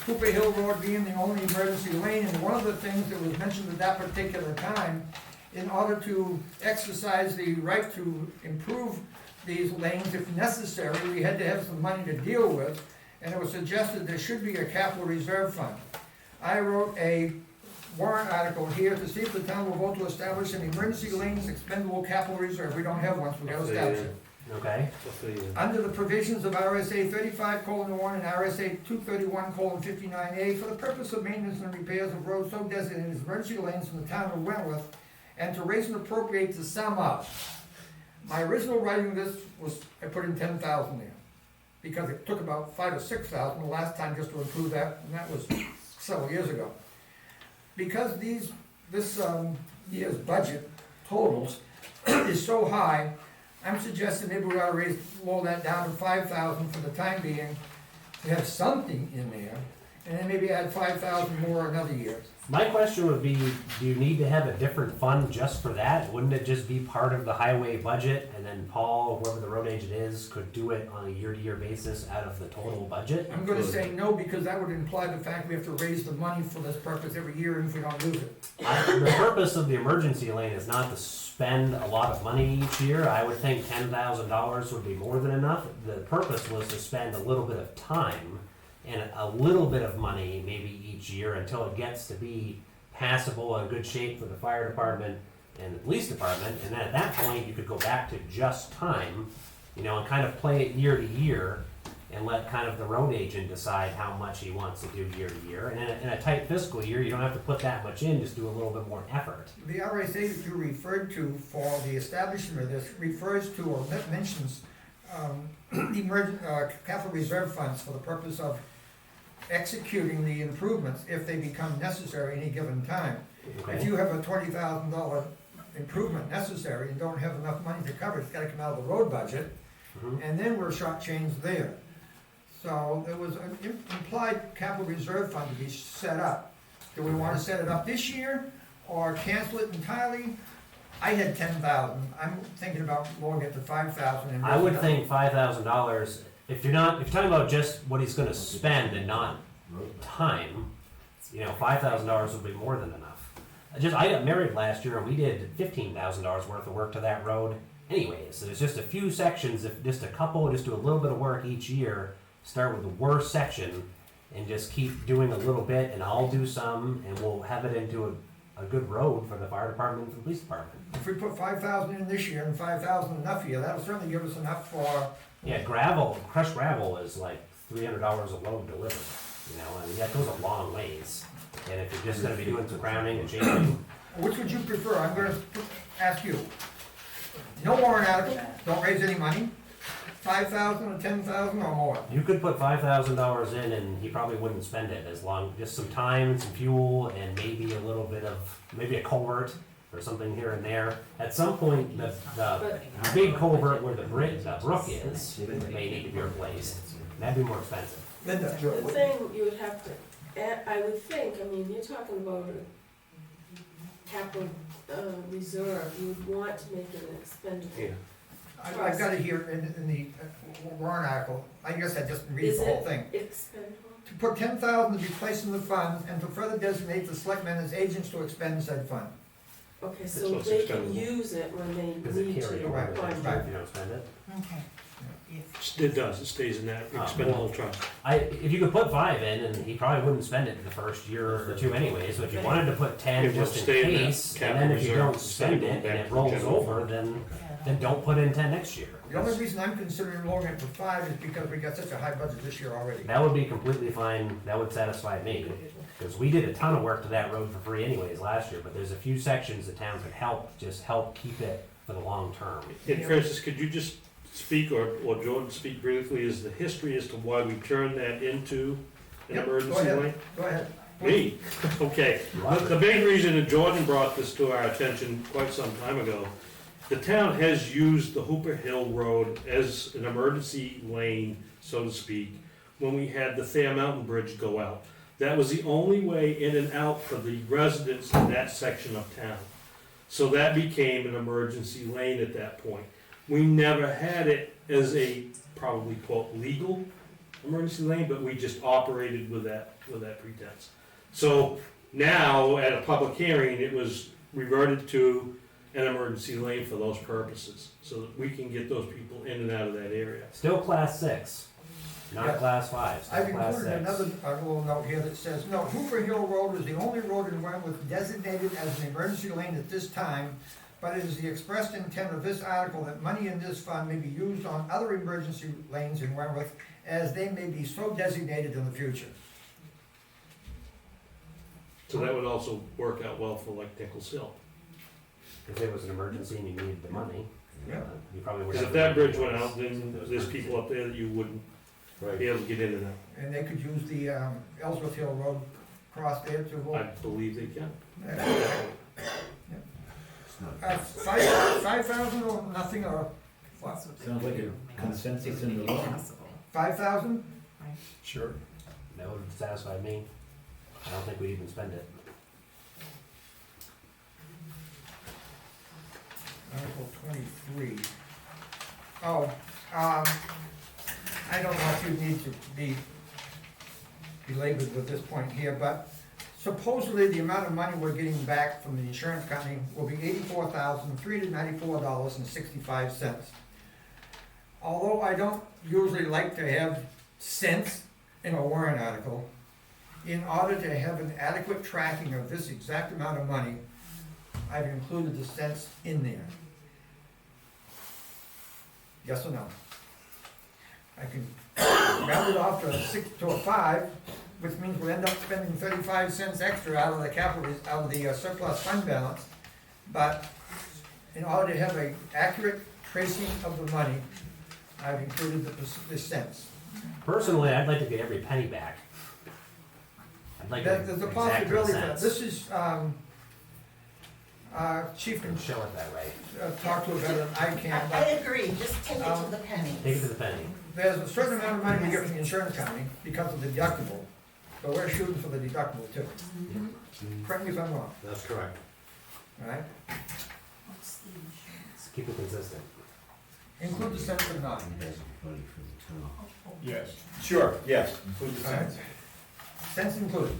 Cooper Hill Road being the only emergency lane, and one of the things that was mentioned at that particular time, in order to exercise the right to improve these lanes if necessary, we had to have some money to deal with, and it was suggested there should be a capital reserve fund. I wrote a warrant article here to see if the town will vote to establish an emergency lanes expendable capital reserve. We don't have one, so we gotta establish it. okay, Under the provisions of RSA 35:1 and RSA 231:59A for the purpose of maintenance and repairs of roads so designated as emergency lanes in the town of Wentworth, and to raise and appropriate the sum of. My original writing of this was, I put in 10,000 there, because it took about 5,000 or 6,000 the last time just to improve that, and that was several years ago. Because this year's budget totals is so high, I'm suggesting maybe we ought to lower that down to 5,000 for the time being, to have something in there, and then maybe add 5,000 more another year. my question would be, do you need to have a different fund just for that? Wouldn't it just be part of the highway budget, and then Paul, whoever the road agent is, could do it on a year-to-year basis out of the total budget? I'm gonna say no, because that would imply the fact we have to raise the money for this purpose every year, and if we don't lose it. The purpose of the emergency lane is not to spend a lot of money each year. I would think $10,000 would be more than enough. The purpose was to spend a little bit of time and a little bit of money maybe each year until it gets to be passable and good shape for the fire department and the police department. And then at that point, you could go back to just time, and kind of play it year to year and let kind of the road agent decide how much he wants to do year to year. And in a tight fiscal year, you don't have to put that much in, just do a little bit more effort. The RSA that you referred to for the establishment of this refers to or mentions capital reserve funds for the purpose of executing the improvements if they become necessary at any given time. If Okay? you have a $20,000 improvement necessary and don't have enough money to cover it, it's gotta come out of the road budget, Mhm. and then we're shortchanged there. So there was an implied capital reserve fund to be set up. Do we wanna set it up this year, or cancel it entirely? I had 10,000, I'm thinking about lowering it to 5,000 and. I would think $5,000, if you're talking about just what he's gonna spend and not time, $5,000 would be more than enough. I got married last year and we did $15,000 worth of work to that road anyways. So there's just a few sections, just a couple, just do a little bit of work each year, start with the worst section and just keep doing a little bit, and I'll do some, and we'll have it into a good road for the fire department and for the police department. If we put 5,000 in this year and 5,000 enough here, that'll certainly give us enough for. Yeah, crushed gravel is like $300 a load delivered, and that goes a long ways. And if you're just gonna be doing some grounding and shaping, Which would you prefer? I'm gonna ask you. No warrant article, don't raise any money, 5,000 or 10,000 or more. you could put $5,000 in and he probably wouldn't spend it just some time, some fuel, and maybe a little bit of, maybe a culvert or something here and there. At some point, the big culvert where the brook is, may need to be replaced. That'd be more expensive. Linda. The thing you would have to, I would think, you're talking about a capital reserve, you would want to make it an expendable. I've got it here in the warrant article. I guess I just read Is the whole it thing. expendable? To put 10,000 to be placed in the fund and to further designate the selectmen as agents to expend said fund. Okay, So so it's they can expendable. use it when they Because it need carry to. over Right, if right. you don't spend it. Okay. If It does, it stays in that expendable trust. If you could put 5 in, and he probably wouldn't spend it the first year or two anyway, so if you wanted to put 10 It will just in stay in that case, and capital then if you reserve don't instead of spend going it back and to it the rolls general over, fund. then don't put in 10 next year. The only reason I'm considering lowering it to 5 is because we got such a high budget this year already. That would be completely fine, that would satisfy me, because we did a ton of work to that road for free anyways last year, but there's a few sections the town could help keep it for the long term. And Francis, could you just speak, or Jordan speak briefly, as the history as to why we turned that into an Yep, emergency go ahead. lane? Go ahead. Me? Okay. The big reason that Jordan brought this to our attention quite some time ago, the town has used the Hooper Hill Road as an emergency lane, so to speak, when we had the Thayer Mountain Bridge go out. That was the only way in and out for the residents in that section of town. So that became an emergency lane at that point. We never had it as a, probably quote, legal emergency lane, but we just operated with that pretense. So now, at a public hearing, it was reverted to an emergency lane for those purposes, so that we can get those people in and out of that area. Still class 6, not Yeah. class 5, still I've class included 6. another little note here that says, no, Hooper Hill Road is the only road in Wentworth designated as an emergency lane at this time, but it is the expressed intent of this article that money in this fund may be used on other emergency lanes in Wentworth as they may be so designated in the future. So that would also work out well for like Nichols Hill. If it was an emergency and you needed the money, Yeah. you probably would Because have. if that bridge went out, then there's people up there that you wouldn't Right. be able to get in and out. And they could use the Ellsworth Hill Road cross there to, I believe they can. It's not. 5,000 or nothing, or what? Sounds like a consensus in the room. 5,000? Sure. That would satisfy me. I don't think we'd even spend it. Article 23. Oh, I don't know if you need to be belabored with this point here, but supposedly the amount of money we're getting back from the insurance company will be $84,394.65. Although I don't usually like to have cents in a warrant article, in order to have an adequate tracking of this exact amount of money, I've included the cents in there. Yes or no? I can round it off to a 6 to a 5, which means we'll end up spending 35 cents extra out of the out of the surplus fund balance. But in order to have an accurate tracing of the money, I've included the cents. Personally, I'd like to get every penny back. I'd like to There's a exact possibility that cents. this is, Chief can And show it that way. talk to it better than I can, I but agree, just take it to the penny. Take it to the penny. there's a certain amount of money we get from the insurance company because of the deductible. So we're shooting for the deductible too. Correct me if I'm wrong, That's correct. all right? Just keep it consistent. Include the cents or not. It has money from the town. Yes. Sure, yes, include the All right. cents. Cents included.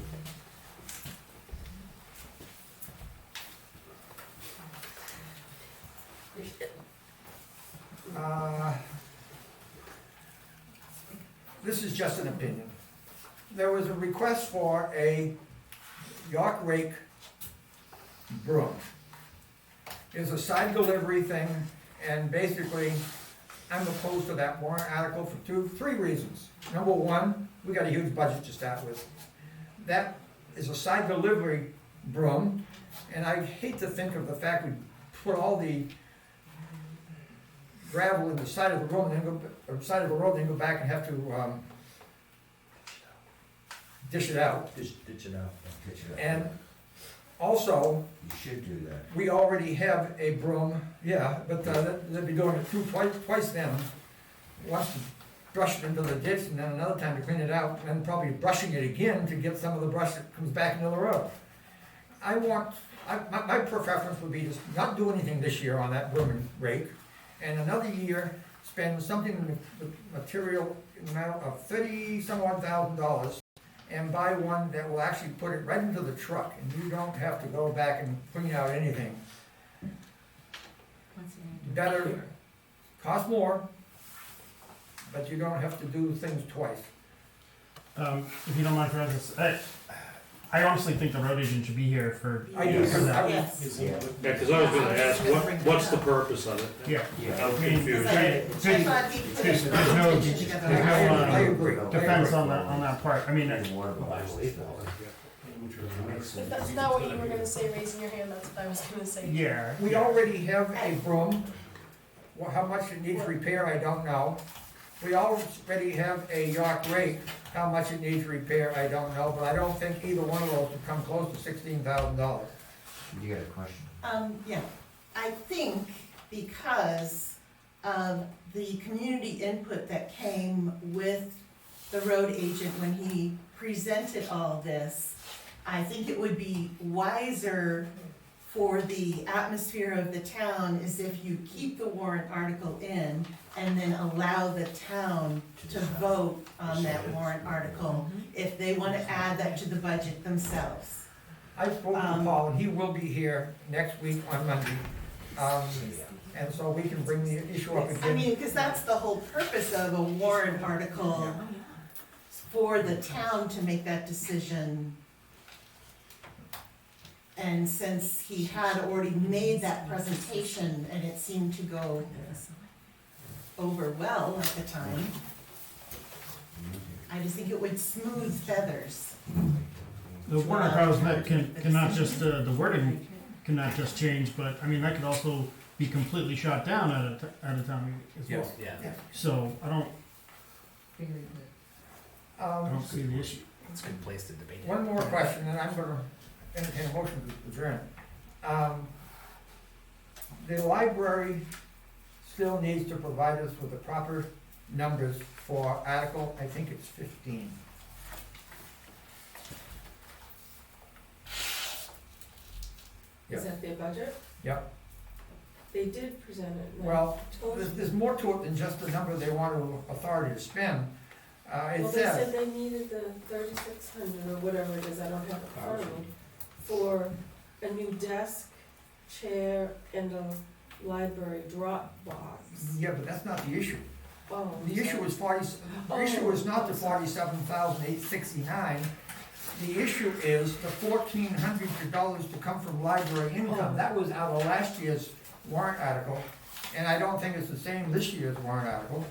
This is just an opinion. There was a request for a York Rake broom. It's a side delivery thing, and basically, I'm opposed to that warrant article for three reasons. Number one, we got a huge budget to start with. That is a side delivery broom, and I hate to think of the fact we put all the gravel in the side of the road and then go, or side of the road, then go back and have to, dish it out. Ditch it out. Catch it up. And also, You should do that. we already have a broom, yeah, but they'd be doing it twice then. Once to brush it into the ditch and then another time to clean it out, and then probably brushing it again to get some of the brush that comes back into the road. My preference would be to not do anything this year on that broom and rake, and another year, spend something with material in the amount of $30,000 and buy one that will actually put it right into the truck, and you don't have to go back and clean out anything. Better, cost more, but you don't have to do things twice. If you don't mind, Francis, I honestly think the road agent should be here for. I do, for that. Yes. Yeah, because I was gonna ask, what's the purpose of it? Yeah. I'm I mean, confused. there's thought he put there's a no, presentation together. I agree. defense on that part. I mean, If that's not what you were gonna say, raising your hand, that's what I was gonna say. yeah. We already have a broom. Well, how much it needs repair, I don't know. We already have a York rake. How much it needs repair, I don't know, but I don't think either one of those would come close to $16,000. You got a question? Yeah, I think because of the community input that came with the road agent when he presented all this, I think it would be wiser for the atmosphere of the town is if you keep the warrant article in and then allow the town to vote on that warrant article if they wanna add that to the budget themselves. I spoke to Paul, and he will be here next week on Monday. And so we can bring the issue up I again. mean, cause that's the whole purpose of a warrant article, for the town to make that decision. And since he had already made that presentation and it seemed to go over well at the time, I just think it would smooth feathers. The warrant articles cannot just, the wording cannot just change, but, I mean, that could also be completely shot down at a town meeting as well. Yeah. So, I don't Um, see the issue. It's a good place to debate it. One more question, and I'm gonna entertain a motion to adjourn. The library still needs to provide us with the proper numbers for Article, I think it's 15. Is that their budget? Yep. They did present it. and I Well, told you. there's more to it than just the number they want authority to spend. It Well, they said says, they needed the 3,600 or whatever it is, I don't have it in front of me, for a new desk, chair, and a library drop box. yeah, but that's not the issue. Oh, The issue is the issue is not the 47,869. The issue is the $1,400 to come from library income. That was out of last year's warrant article, and I don't think it's the same this year's warrant article.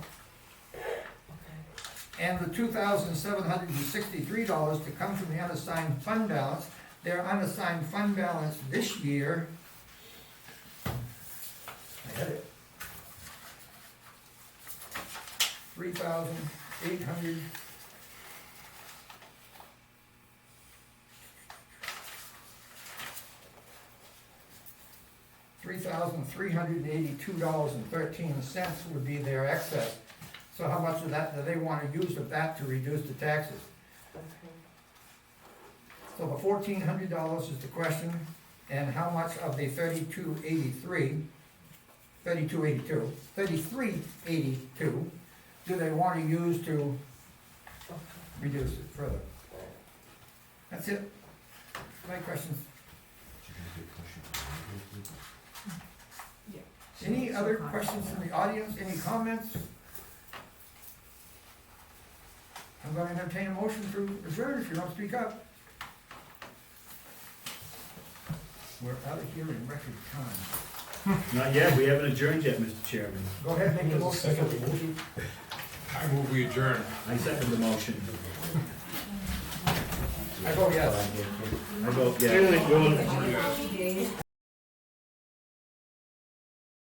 And the $2,763 to come from the unassigned fund balance. Their unassigned fund balance this year, I had it, 3,800. $3,382.13 would be their excess. So how much of that do they wanna use of that to reduce the taxes? Okay. So the $1,400 is the question, and how much of the 3382 do they wanna use to reduce it further? That's it. My questions. Any other questions from the audience, any comments? I'm gonna entertain a motion to adjourn if you don't speak up. We're out of here in record time. Not yet, we haven't adjourned yet, Mr. Chairman. Go ahead, make the motion. I move we adjourn. I second the motion. I vote yes. I vote yes. Anything, go on. Yes.